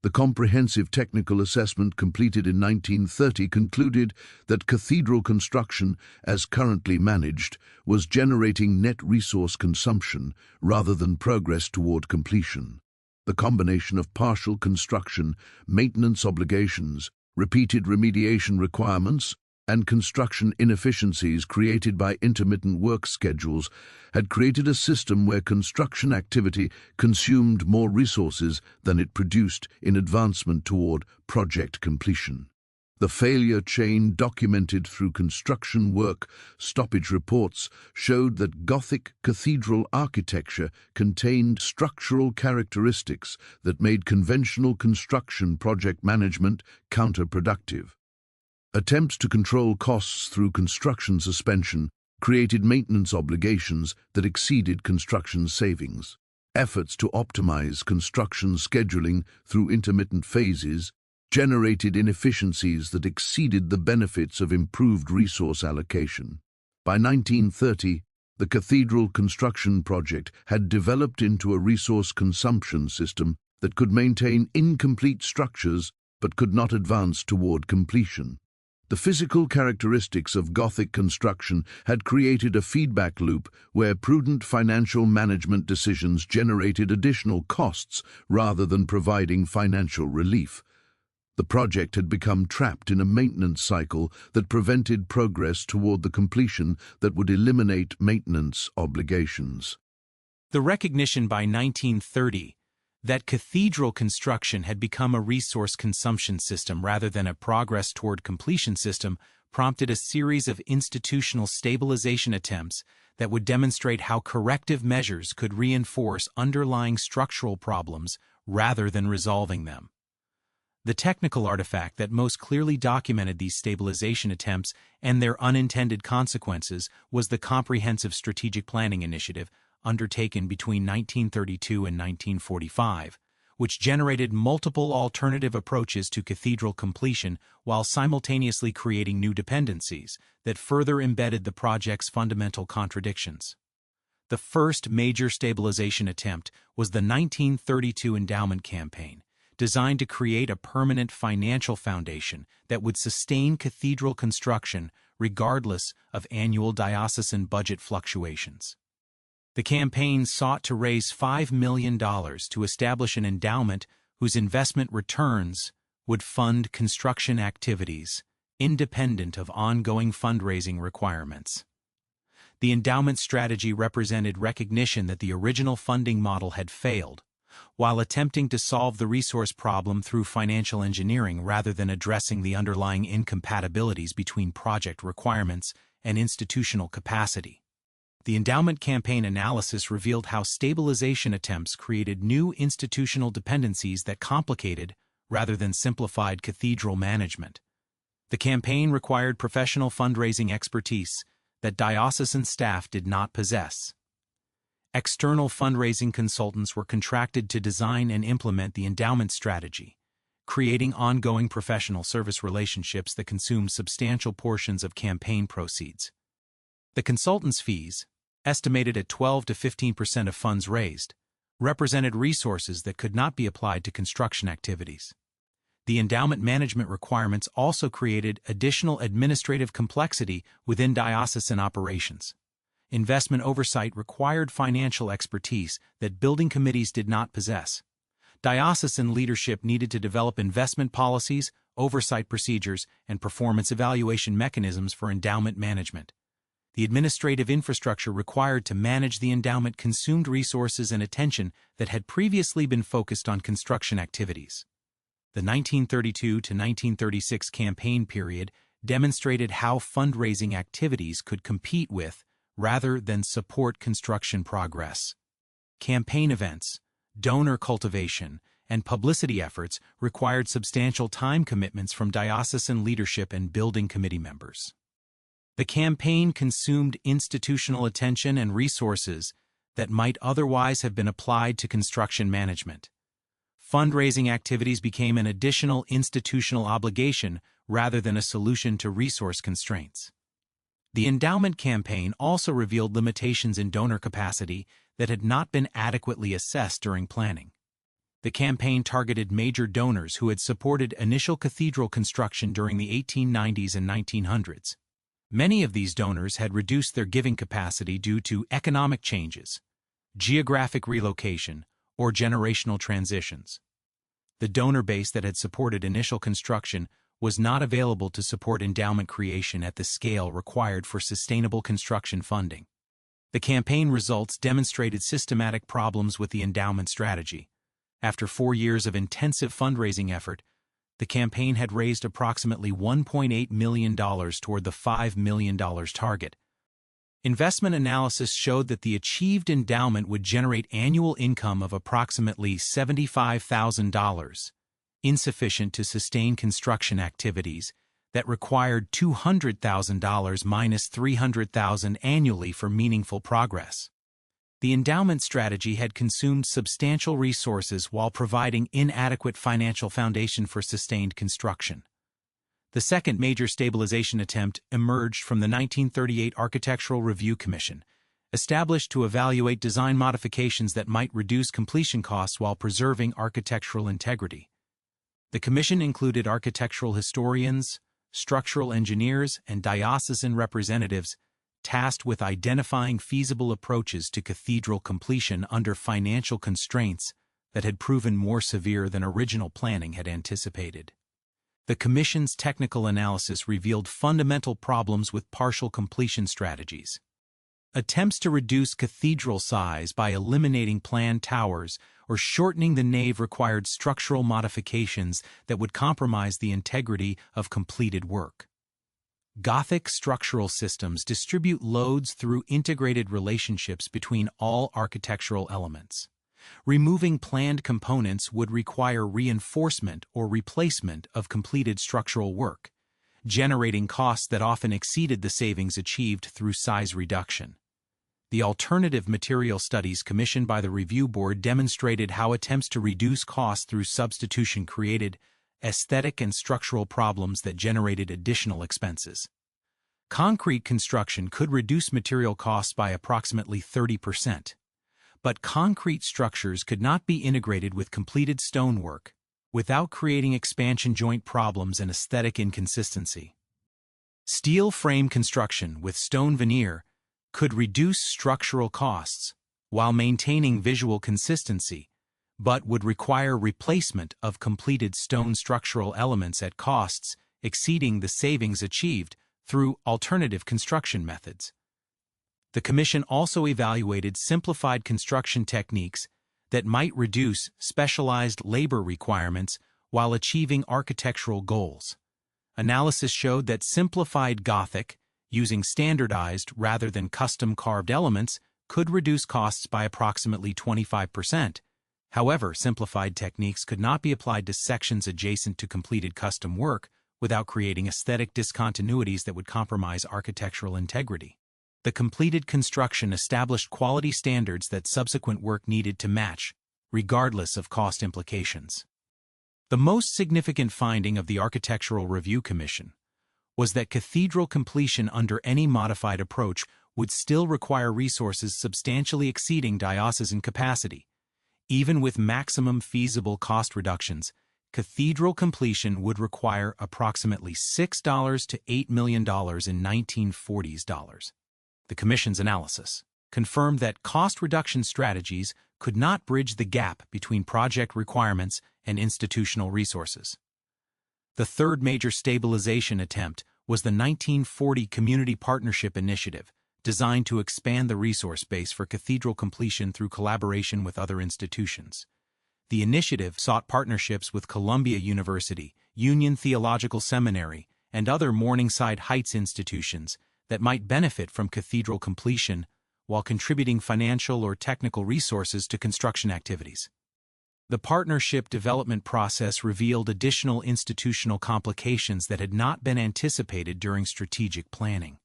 The comprehensive technical assessment completed in 1930 concluded that cathedral construction, as currently managed, was generating net resource consumption rather than progress toward completion. The combination of partial construction, maintenance obligations, repeated remediation requirements, and construction inefficiencies created by intermittent work schedules had created a system where construction activity consumed more resources than it produced in advancement toward project completion. The failure chain documented through construction work stoppage reports showed that Gothic cathedral architecture contained structural characteristics that made conventional construction project management counterproductive. Attempts to control costs through construction suspension created maintenance obligations that exceeded construction savings. Efforts to optimize construction scheduling through intermittent phases generated inefficiencies that exceeded the benefits of improved resource allocation. By 1930, the cathedral construction project had developed into a resource consumption system that could maintain incomplete structures but could not advance toward completion. The physical characteristics of Gothic construction had created a feedback loop where prudent financial management decisions generated additional costs rather than providing financial relief. The project had become trapped in a maintenance cycle that prevented progress toward the completion that would eliminate maintenance obligations. The recognition by 1930 that cathedral construction had become a resource consumption system rather than a progress toward completion system prompted a series of institutional stabilization attempts that would demonstrate how corrective measures could reinforce underlying structural problems rather than resolving them. The technical artifact that most clearly documented these stabilization attempts and their unintended consequences was the Comprehensive Strategic Planning Initiative, undertaken between 1932 and 1945, which generated multiple alternative approaches to cathedral completion while simultaneously creating new dependencies that further embedded the project's fundamental contradictions. The first major stabilization attempt was the 1932 endowment campaign, designed to create a permanent financial foundation that would sustain cathedral construction regardless of annual diocesan budget fluctuations. The campaign sought to raise $5 million to establish an endowment whose investment returns would fund construction activities independent of ongoing fundraising requirements. The endowment strategy represented recognition that the original funding model had failed, while attempting to solve the resource problem through financial engineering rather than addressing the underlying incompatibilities between project requirements and institutional capacity. The endowment campaign analysis revealed how stabilization attempts created new institutional dependencies that complicated, rather than simplified, cathedral management. The campaign required professional fundraising expertise that diocesan staff did not possess. External fundraising consultants were contracted to design and implement the endowment strategy, creating ongoing professional service relationships that consumed substantial portions of campaign proceeds. The consultants' fees, estimated at 12 to 15% of funds raised, represented resources that could not be applied to construction activities. The endowment management requirements also created additional administrative complexity within diocesan operations. Investment oversight required financial expertise that building committees did not possess. Diocesan leadership needed to develop investment policies, oversight procedures, and performance evaluation mechanisms for endowment management. The administrative infrastructure required to manage the endowment consumed resources and attention that had previously been focused on construction activities. The 1932 to 1936 campaign period demonstrated how fundraising activities could compete with, rather than support, construction progress. Campaign events, donor cultivation, and publicity efforts required substantial time commitments from diocesan leadership and building committee members. The campaign consumed institutional attention and resources that might otherwise have been applied to construction management. Fundraising activities became an additional institutional obligation rather than a solution to resource constraints. The endowment campaign also revealed limitations in donor capacity that had not been adequately assessed during planning. The campaign targeted major donors who had supported initial cathedral construction during the 1890s and 1900s. Many of these donors had reduced their giving capacity due to economic changes, geographic relocation, or generational transitions. The donor base that had supported initial construction was not available to support endowment creation at the scale required for sustainable construction funding. The campaign results demonstrated systematic problems with the endowment strategy. After 4 years of intensive fundraising effort, the campaign had raised approximately $1.8 million toward the $5 million target. Investment analysis showed that the achieved endowment would generate annual income of approximately $75,000, insufficient to sustain construction activities that required $200,000 minus $300,000 annually for meaningful progress. The endowment strategy had consumed substantial resources while providing inadequate financial foundation for sustained construction. The second major stabilization attempt emerged from the 1938 Architectural Review Commission, established to evaluate design modifications that might reduce completion costs while preserving architectural integrity. The commission included architectural historians, structural engineers, and diocesan representatives tasked with identifying feasible approaches to cathedral completion under financial constraints that had proven more severe than original planning had anticipated. The Commission's technical analysis revealed fundamental problems with partial completion strategies. Attempts to reduce cathedral size by eliminating planned towers or shortening the nave required structural modifications that would compromise the integrity of completed work. Gothic structural systems distribute loads through integrated relationships between all architectural elements. Removing planned components would require reinforcement or replacement of completed structural work, generating costs that often exceeded the savings achieved through size reduction. The alternative material studies commissioned by the review board demonstrated how attempts to reduce costs through substitution created aesthetic and structural problems that generated additional expenses. Concrete construction could reduce material costs by approximately 30%. But concrete structures could not be integrated with completed stonework, without creating expansion joint problems and aesthetic inconsistency. Steel frame construction with stone veneer could reduce structural costs while maintaining visual consistency, but would require replacement of completed stone structural elements at costs exceeding the savings achieved through alternative construction methods. The Commission also evaluated simplified construction techniques that might reduce specialized labor requirements while achieving architectural goals. Analysis showed that simplified Gothic, using standardized rather than custom-carved elements, could reduce costs by approximately 25%. However, simplified techniques could not be applied to sections adjacent to completed custom work without creating aesthetic discontinuities that would compromise architectural integrity. The completed construction established quality standards that subsequent work needed to match, regardless of cost implications. The most significant finding of the Architectural Review Commission was that cathedral completion under any modified approach would still require resources substantially exceeding diocesan capacity. Even with maximum feasible cost reductions, cathedral completion would require approximately $6 to $8 million in 1940s dollars. The Commission's analysis confirmed that cost reduction strategies could not bridge the gap between project requirements and institutional resources. The third major stabilization attempt was the 1940 Community Partnership Initiative, designed to expand the resource base for cathedral completion through collaboration with other institutions. The initiative sought partnerships with Columbia University, Union Theological Seminary, and other Morningside Heights institutions that might benefit from cathedral completion while contributing financial or technical resources to construction activities. The partnership development process revealed additional institutional complications that had not been anticipated during strategic planning.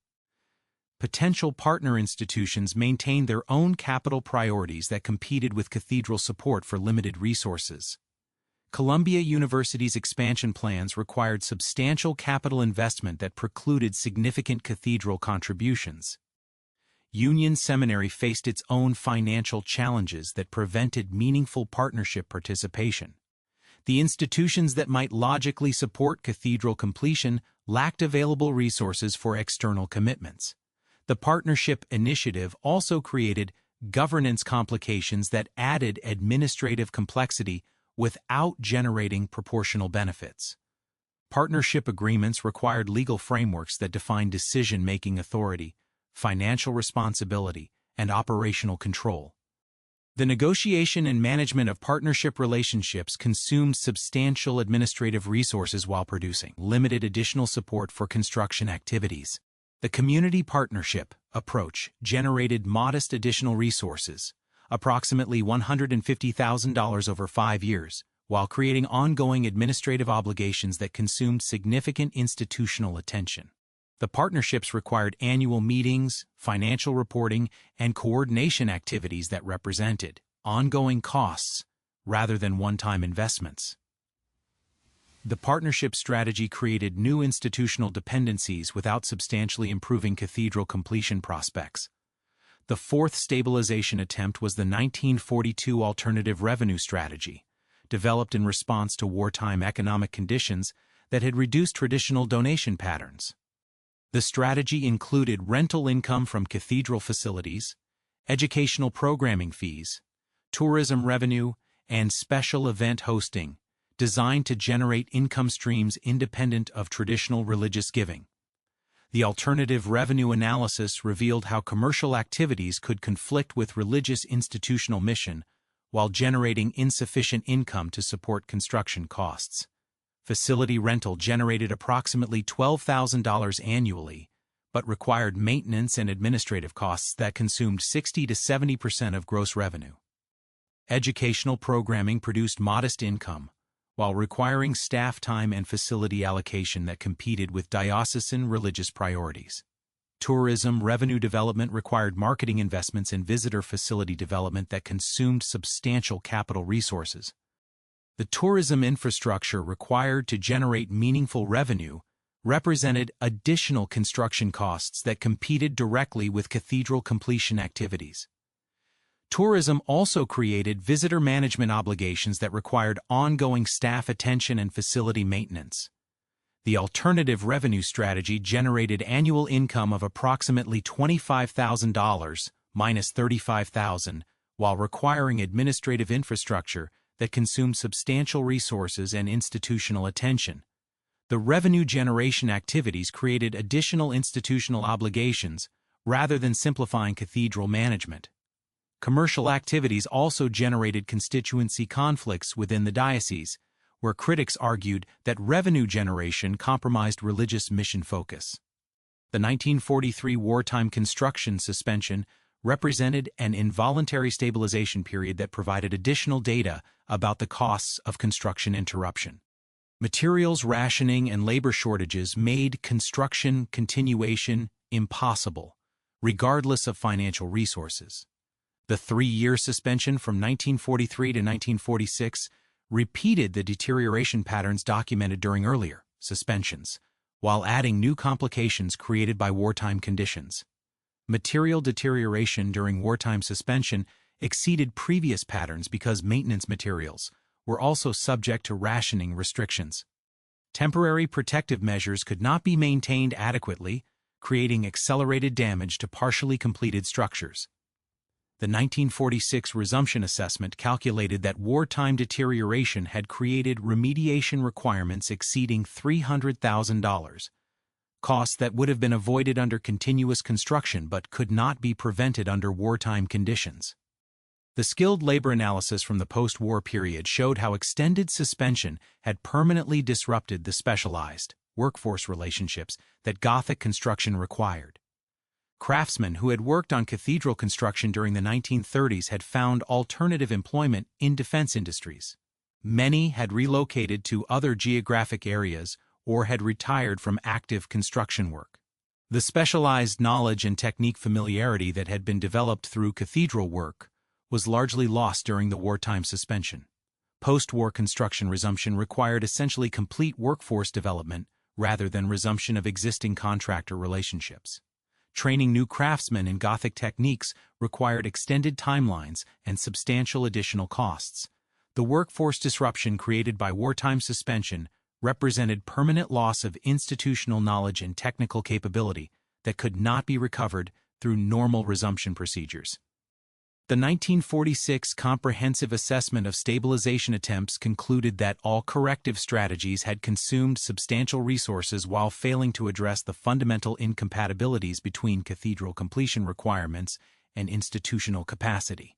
Potential partner institutions maintained their own capital priorities that competed with cathedral support for limited resources. Columbia University's expansion plans required substantial capital investment that precluded significant cathedral contributions. Union Seminary faced its own financial challenges that prevented meaningful partnership participation. The institutions that might logically support cathedral completion lacked available resources for external commitments. The partnership initiative also created governance complications that added administrative complexity without generating proportional benefits. Partnership agreements required legal frameworks that defined decision-making authority, financial responsibility, and operational control. The negotiation and management of partnership relationships consumed substantial administrative resources while producing limited additional support for construction activities. The community partnership approach generated modest additional resources, approximately $150,000 over 5 years, while creating ongoing administrative obligations that consumed significant institutional attention. The partnerships required annual meetings, financial reporting, and coordination activities that represented ongoing costs rather than one-time investments. The partnership strategy created new institutional dependencies without substantially improving cathedral completion prospects. The fourth stabilization attempt was the 1942 Alternative Revenue Strategy, developed in response to wartime economic conditions that had reduced traditional donation patterns. The strategy included rental income from cathedral facilities, educational programming fees, tourism revenue, and special event hosting, designed to generate income streams independent of traditional religious giving. The alternative revenue analysis revealed how commercial activities could conflict with religious institutional mission while generating insufficient income to support construction costs. Facility rental generated approximately $12,000 annually, but required maintenance and administrative costs that consumed 60 to 70% of gross revenue. Educational programming produced modest income, while requiring staff time and facility allocation that competed with diocesan religious priorities. Tourism revenue development required marketing investments in visitor facility development that consumed substantial capital resources. The tourism infrastructure required to generate meaningful revenue represented additional construction costs that competed directly with cathedral completion activities. Tourism also created visitor management obligations that required ongoing staff attention and facility maintenance. The alternative revenue strategy generated annual income of approximately $25,000 minus $35,000, while requiring administrative infrastructure that consumed substantial resources and institutional attention. The revenue generation activities created additional institutional obligations rather than simplifying cathedral management. Commercial activities also generated constituency conflicts within the diocese, where critics argued that revenue generation compromised religious mission focus. The 1943 wartime construction suspension represented an involuntary stabilization period that provided additional data about the costs of construction interruption. Materials rationing and labor shortages made construction continuation impossible, regardless of financial resources. The 3-year suspension from 1943 to 1946 repeated the deterioration patterns documented during earlier suspensions, while adding new complications created by wartime conditions. Material deterioration during wartime suspension exceeded previous patterns because maintenance materials were also subject to rationing restrictions. Temporary protective measures could not be maintained adequately, creating accelerated damage to partially completed structures. The 1946 resumption assessment calculated that wartime deterioration had created remediation requirements exceeding $300,000, costs that would have been avoided under continuous construction but could not be prevented under wartime conditions. The skilled labor analysis from the post-war period showed how extended suspension had permanently disrupted the specialized workforce relationships that Gothic construction required. Craftsmen who had worked on cathedral construction during the 1930s had found alternative employment in defense industries. Many had relocated to other geographic areas or had retired from active construction work. The specialized knowledge and technique familiarity that had been developed through cathedral work was largely lost during the wartime suspension. Post-war construction resumption required essentially complete workforce development rather than resumption of existing contractor relationships. Training new craftsmen in Gothic techniques required extended timelines and substantial additional costs. The workforce disruption created by wartime suspension represented permanent loss of institutional knowledge and technical capability that could not be recovered through normal resumption procedures. The 1946 comprehensive assessment of stabilization attempts concluded that all corrective strategies had consumed substantial resources while failing to address the fundamental incompatibilities between cathedral completion requirements and institutional capacity.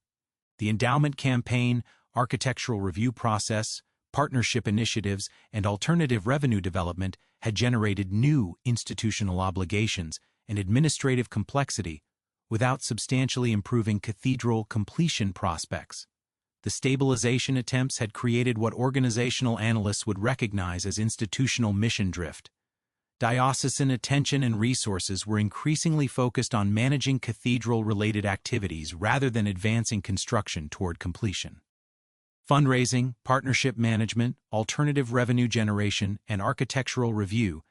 The endowment campaign, architectural review process, partnership initiatives, and alternative revenue development had generated new institutional obligations and administrative complexity without substantially improving cathedral completion prospects. The stabilization attempts had created what organizational analysts would recognize as institutional mission drift. Diocesan attention and resources were increasingly focused on managing cathedral-related activities rather than advancing construction toward completion. Fundraising, partnership management, alternative revenue generation, and architectural review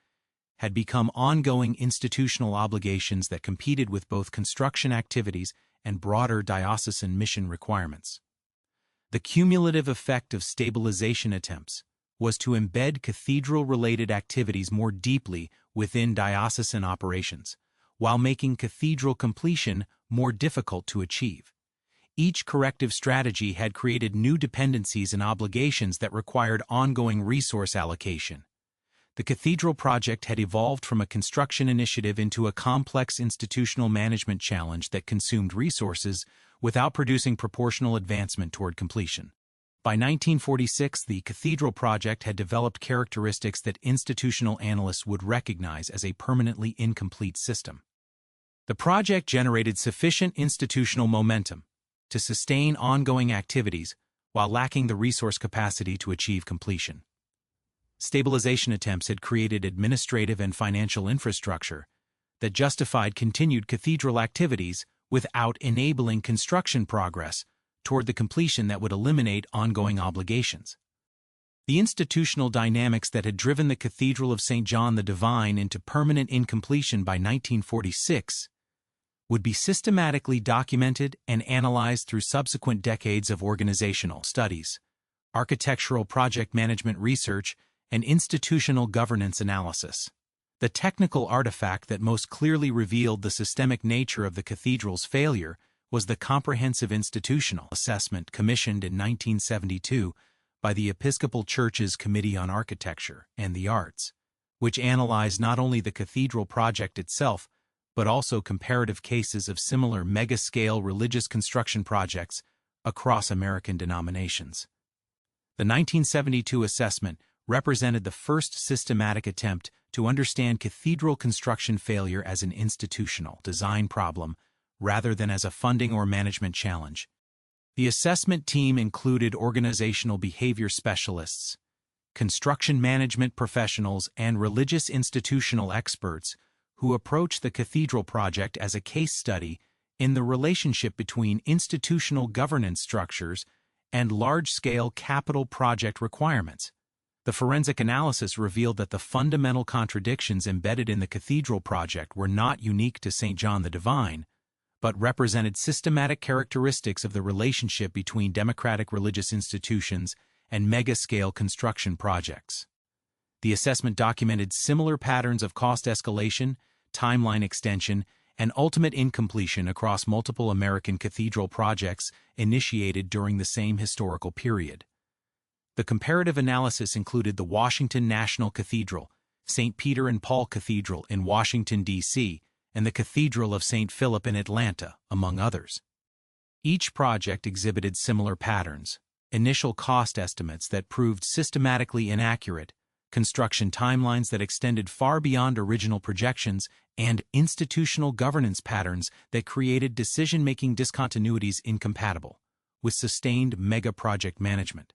had become ongoing institutional obligations that competed with both construction activities and broader diocesan mission requirements. The cumulative effect of stabilization attempts was to embed cathedral-related activities more deeply within diocesan operations, while making cathedral completion more difficult to achieve. Each corrective strategy had created new dependencies and obligations that required ongoing resource allocation. The cathedral project had evolved from a construction initiative into a complex institutional management challenge that consumed resources without producing proportional advancement toward completion. By 1946, the cathedral project had developed characteristics that institutional analysts would recognize as a permanently incomplete system. The project generated sufficient institutional momentum to sustain ongoing activities while lacking the resource capacity to achieve completion. Stabilization attempts had created administrative and financial infrastructure that justified continued cathedral activities without enabling construction progress toward the completion that would eliminate ongoing obligations. The institutional dynamics that had driven the Cathedral of St. John the Divine into permanent incompletion by 1946 would be systematically documented and analyzed through subsequent decades of organizational studies, architectural project management research, and institutional governance analysis. The technical artifact that most clearly revealed the systemic nature of the cathedral's failure was the Comprehensive Institutional Assessment commissioned in 1972 by the Episcopal Church's Committee on Architecture and the Arts, which analyzed not only the cathedral project itself, but also comparative cases of similar mega-scale religious construction projects across American denominations. The 1972 assessment represented the first systematic attempt to understand cathedral construction failure as an institutional design problem rather than as a funding or management challenge. The assessment team included organizational behavior specialists, construction management professionals, and religious institutional experts who approached the cathedral project as a case study in the relationship between institutional governance structures and large-scale capital project requirements. The forensic analysis revealed that the fundamental contradictions embedded in the cathedral project were not unique to St. John the Divine, but represented systematic characteristics of the relationship between democratic religious institutions and mega-scale construction projects. The assessment documented similar patterns of cost escalation, timeline extension, and ultimate incompletion across multiple American cathedral projects initiated during the same historical period. The comparative analysis included the Washington National Cathedral, St. Peter and Paul Cathedral in Washington, D.C., and the Cathedral of St. Philip in Atlanta, among others. Each project exhibited similar patterns: initial cost estimates that proved systematically inaccurate, construction timelines that extended far beyond original projections, and institutional governance patterns that created decision-making discontinuities incompatible with sustained mega-project management.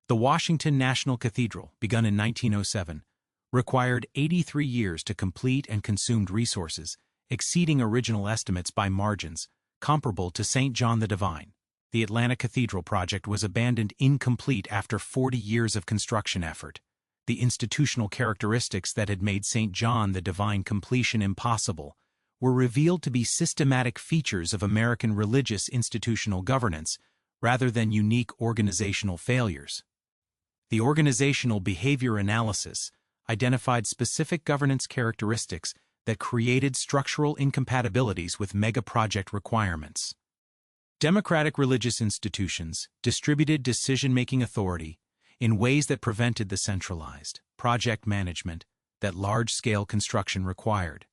The Washington National Cathedral, begun in 1907, required 83 years to complete and consumed resources, exceeding original estimates by margins comparable to St. John the Divine. The Atlanta Cathedral project was abandoned incomplete after 40 years of construction effort. The institutional characteristics that had made St. John the Divine completion impossible were revealed to be systematic features of American religious institutional governance rather than unique organizational failures. The organizational behavior analysis identified specific governance characteristics that created structural incompatibilities with mega-project requirements. Democratic religious institutions distributed decision-making authority in ways that prevented the centralized project management that large-scale construction required.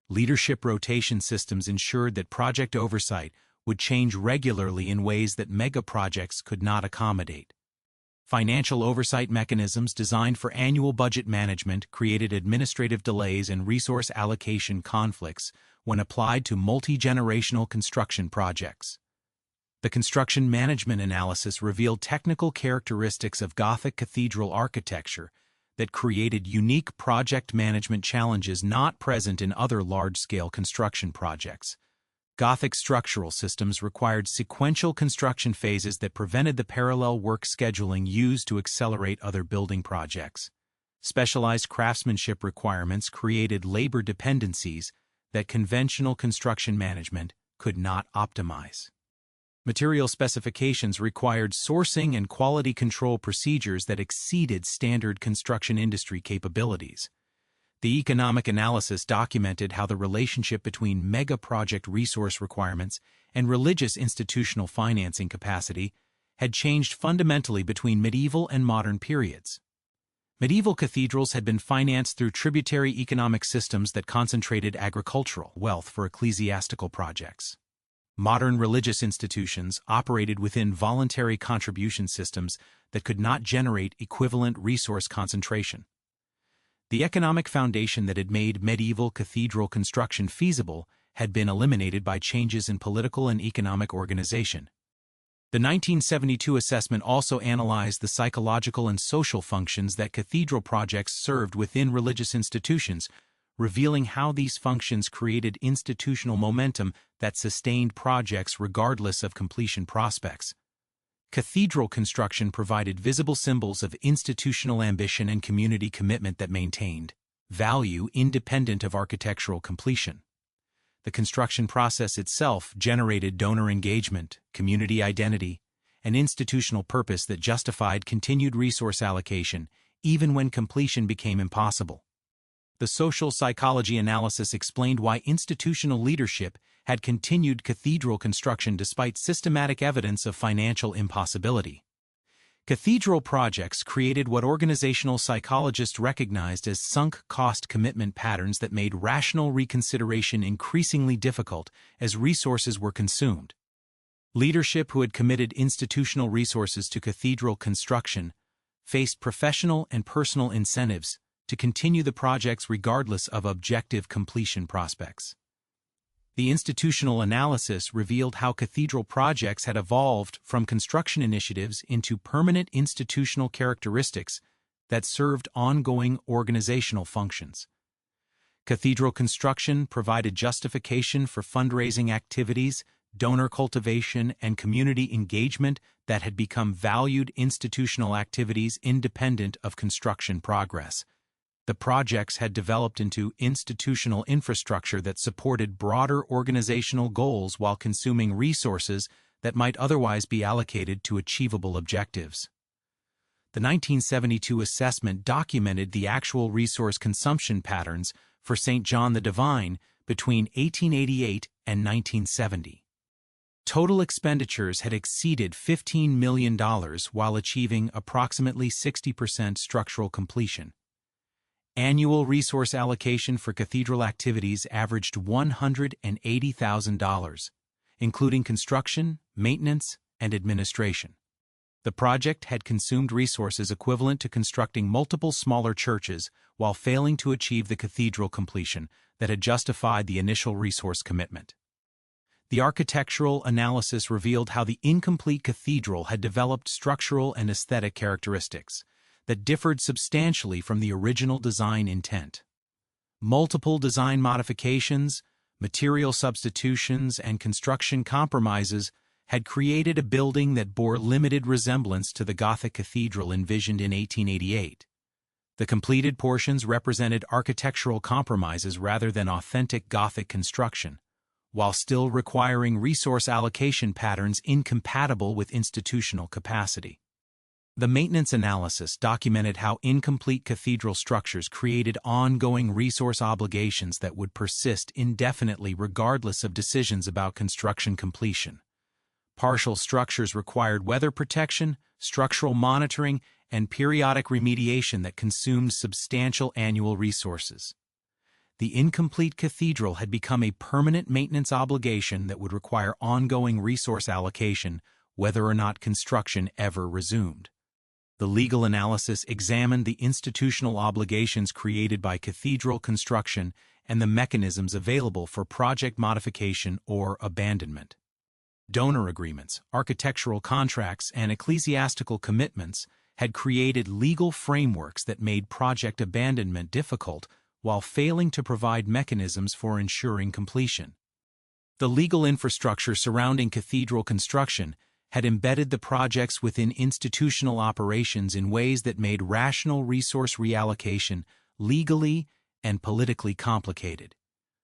Leadership rotation systems ensured that project oversight would change regularly in ways that mega-projects could not accommodate. Financial oversight mechanisms designed for annual budget management created administrative delays and resource allocation conflicts when applied to multi-generational construction projects. The construction management analysis revealed technical characteristics of Gothic cathedral architecture that created unique project management challenges not present in other large-scale construction projects. Gothic structural systems required sequential construction phases that prevented the parallel work scheduling used to accelerate other building projects. Specialized craftsmanship requirements created labor dependencies that conventional construction management could not optimize. Material specifications required sourcing and quality control procedures that exceeded standard construction industry capabilities. The economic analysis documented how the relationship between mega-project resource requirements and religious institutional financing capacity had changed fundamentally between medieval and modern periods. Medieval cathedrals had been financed through tributary economic systems that concentrated agricultural wealth for ecclesiastical projects. Modern religious institutions operated within voluntary contribution systems that could not generate equivalent resource concentration. The economic foundation that had made medieval cathedral construction feasible had been eliminated by changes in political and economic organization. The 1972 assessment also analyzed the psychological and social functions that cathedral projects served within religious institutions, revealing how these functions created institutional momentum that sustained projects regardless of completion prospects. Cathedral construction provided visible symbols of institutional ambition and community commitment that maintained value independent of architectural completion. The construction process itself generated donor engagement, community identity, and institutional purpose that justified continued resource allocation, even when completion became impossible. The social psychology analysis explained why institutional leadership had continued cathedral construction despite systematic evidence of financial impossibility. Cathedral projects created what organizational psychologists recognized as sunk cost commitment patterns that made rational reconsideration increasingly difficult as resources were consumed. Leadership who had committed institutional resources to cathedral construction faced professional and personal incentives to continue the projects regardless of objective completion prospects. The institutional analysis revealed how cathedral projects had evolved from construction initiatives into permanent institutional characteristics that served ongoing organizational functions. Cathedral construction provided justification for fundraising activities, donor cultivation, and community engagement that had become valued institutional activities independent of construction progress. The projects had developed into institutional infrastructure that supported broader organizational goals while consuming resources that might otherwise be allocated to achievable objectives. The 1972 assessment documented the actual resource consumption patterns for St. John the Divine between 1888 and 1970. Total expenditures had exceeded $15 million while achieving approximately 60% structural completion. Annual resource allocation for cathedral activities averaged $180,000, including construction, maintenance, and administration. The project had consumed resources equivalent to constructing multiple smaller churches while failing to achieve the cathedral completion that had justified the initial resource commitment. The architectural analysis revealed how the incomplete cathedral had developed structural and aesthetic characteristics that differed substantially from the original design intent. Multiple design modifications, material substitutions, and construction compromises had created a building that bore limited resemblance to the Gothic cathedral envisioned in 1888. The completed portions represented architectural compromises rather than authentic Gothic construction, while still requiring resource allocation patterns incompatible with institutional capacity. The maintenance analysis documented how incomplete cathedral structures created ongoing resource obligations that would persist indefinitely regardless of decisions about construction completion. Partial structures required weather protection, structural monitoring, and periodic remediation that consumed substantial annual resources. The incomplete cathedral had become a permanent maintenance obligation that would require ongoing resource allocation whether or not construction ever resumed. The legal analysis examined the institutional obligations created by cathedral construction and the mechanisms available for project modification or abandonment. Donor agreements, architectural contracts, and ecclesiastical commitments had created legal frameworks that made project abandonment difficult while failing to provide mechanisms for ensuring completion. The legal infrastructure surrounding cathedral construction had embedded the projects within institutional operations in ways that made rational resource reallocation legally and politically complicated.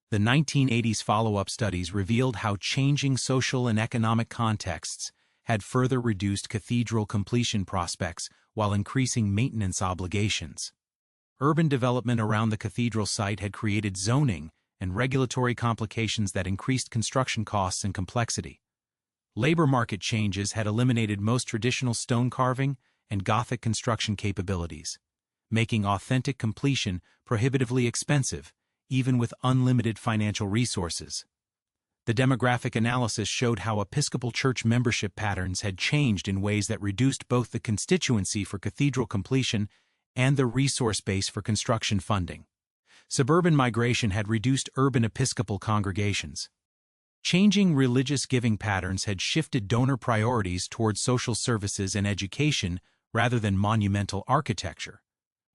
The 1980s follow-up studies revealed how changing social and economic contexts had further reduced cathedral completion prospects while increasing maintenance obligations. Urban development around the cathedral site had created zoning and regulatory complications that increased construction costs and complexity. Labor market changes had eliminated most traditional stone carving and Gothic construction capabilities, making authentic completion prohibitively expensive, even with unlimited financial resources. The demographic analysis showed how Episcopal Church membership patterns had changed in ways that reduced both the constituency for cathedral completion and the resource base for construction funding. Suburban migration had reduced urban Episcopal congregations. Changing religious giving patterns had shifted donor priorities towards social services and education rather than monumental architecture.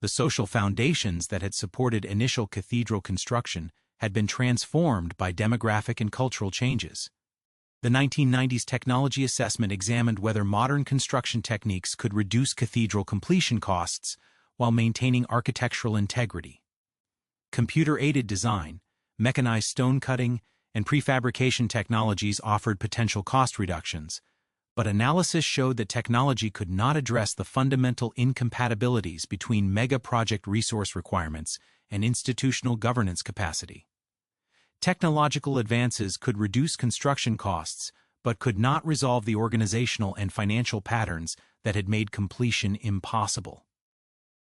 The social foundations that had supported initial cathedral construction had been transformed by demographic and cultural changes. The 1990s technology assessment examined whether modern construction techniques could reduce cathedral completion costs while maintaining architectural integrity. Computer-aided design, mechanized stone cutting, and prefabrication technologies offered potential cost reductions, but analysis showed that technology could not address the fundamental incompatibilities between mega-project resource requirements and institutional governance capacity. Technological advances could reduce construction costs, but could not resolve the organizational and financial patterns that had made completion impossible.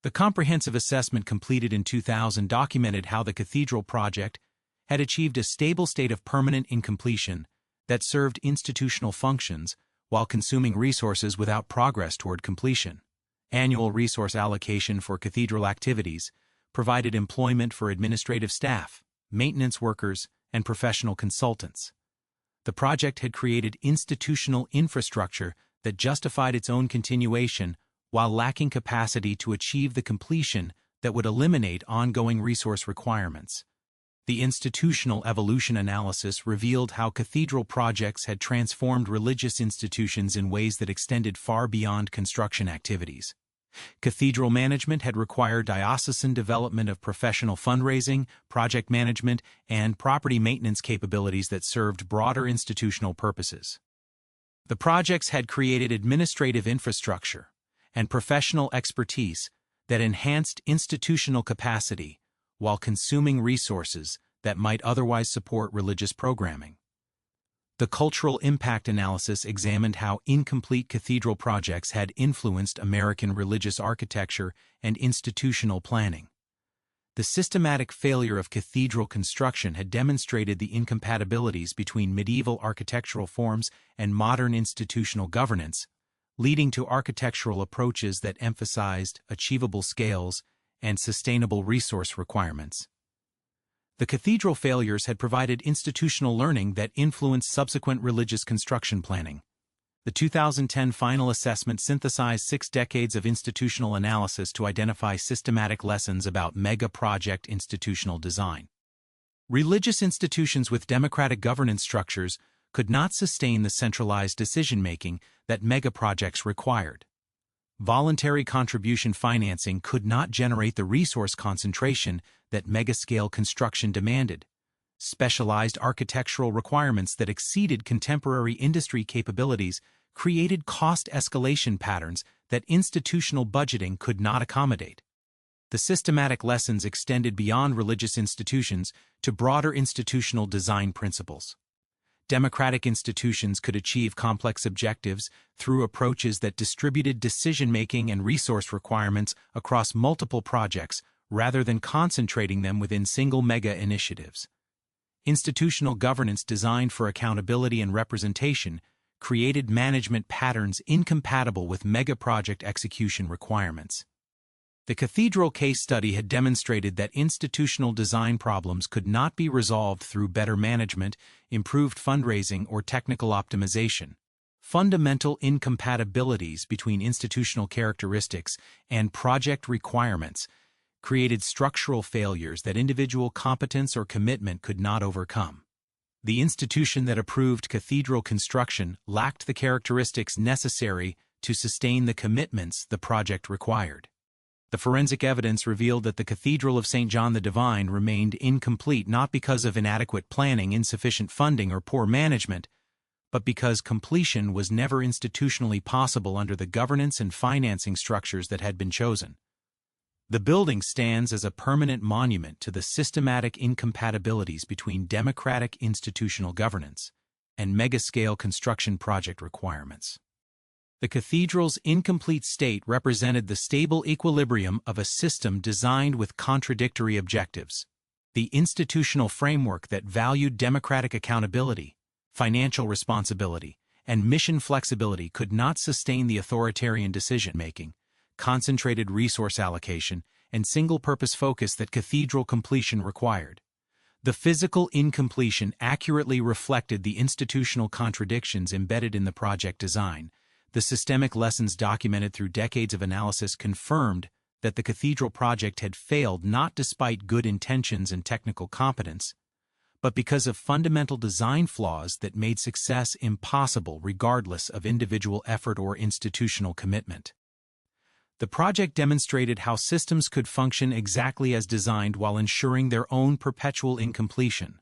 The comprehensive assessment completed in 2000 documented how the cathedral project had achieved a stable state of permanent incompletion that served institutional functions while consuming resources without progress toward completion. Annual resource allocation for cathedral activities provided employment for administrative staff, maintenance workers, and professional consultants. The project had created institutional infrastructure that justified its own continuation while lacking capacity to achieve the completion that would eliminate ongoing resource requirements. The institutional evolution analysis revealed how cathedral projects had transformed religious institutions in ways that extended far beyond construction activities. Cathedral management had required diocesan development of professional fundraising, project management, and property maintenance capabilities that served broader institutional purposes. The projects had created administrative infrastructure and professional expertise that enhanced institutional capacity while consuming resources that might otherwise support religious programming. The cultural impact analysis examined how incomplete cathedral projects had influenced American religious architecture and institutional planning. The systematic failure of cathedral construction had demonstrated the incompatibilities between medieval architectural forms and modern institutional governance, leading to architectural approaches that emphasized achievable scales and sustainable resource requirements. The cathedral failures had provided institutional learning that influenced subsequent religious construction planning. The 2010 final assessment synthesized 6 decades of institutional analysis to identify systematic lessons about mega-project institutional design. Religious institutions with democratic governance structures could not sustain the centralized decision-making that mega-projects required. Voluntary contribution financing could not generate the resource concentration that mega-scale construction demanded. Specialized architectural requirements that exceeded contemporary industry capabilities created cost escalation patterns that institutional budgeting could not accommodate. The systematic lessons extended beyond religious institutions to broader institutional design principles. Democratic institutions could achieve complex objectives through approaches that distributed decision-making and resource requirements across multiple projects rather than concentrating them within single mega-initiatives. Institutional governance designed for accountability and representation created management patterns incompatible with mega-project execution requirements. The cathedral case study had demonstrated that institutional design problems could not be resolved through better management, improved fundraising, or technical optimization. Fundamental incompatibilities between institutional characteristics and project requirements created structural failures that individual competence or commitment could not overcome. The institution that approved cathedral construction lacked the characteristics necessary to sustain the commitments the project required. The forensic evidence revealed that the Cathedral of St. John the Divine remained incomplete not because of inadequate planning, insufficient funding, or poor management, but because completion was never institutionally possible under the governance and financing structures that had been chosen. The building stands as a permanent monument to the systematic incompatibilities between democratic institutional governance and mega-scale construction project requirements. The cathedral's incomplete state represented the stable equilibrium of a system designed with contradictory objectives. The institutional framework that valued democratic accountability, financial responsibility, and mission flexibility could not sustain the authoritarian decision-making, concentrated resource allocation, and single-purpose focus that cathedral completion required. The physical incompletion accurately reflected the institutional contradictions embedded in the project design. The systemic lessons documented through decades of analysis confirmed that the cathedral project had failed not despite good intentions and technical competence, but because of fundamental design flaws that made success impossible regardless of individual effort or institutional commitment. The project demonstrated how systems could function exactly as designed while ensuring their own perpetual incompletion.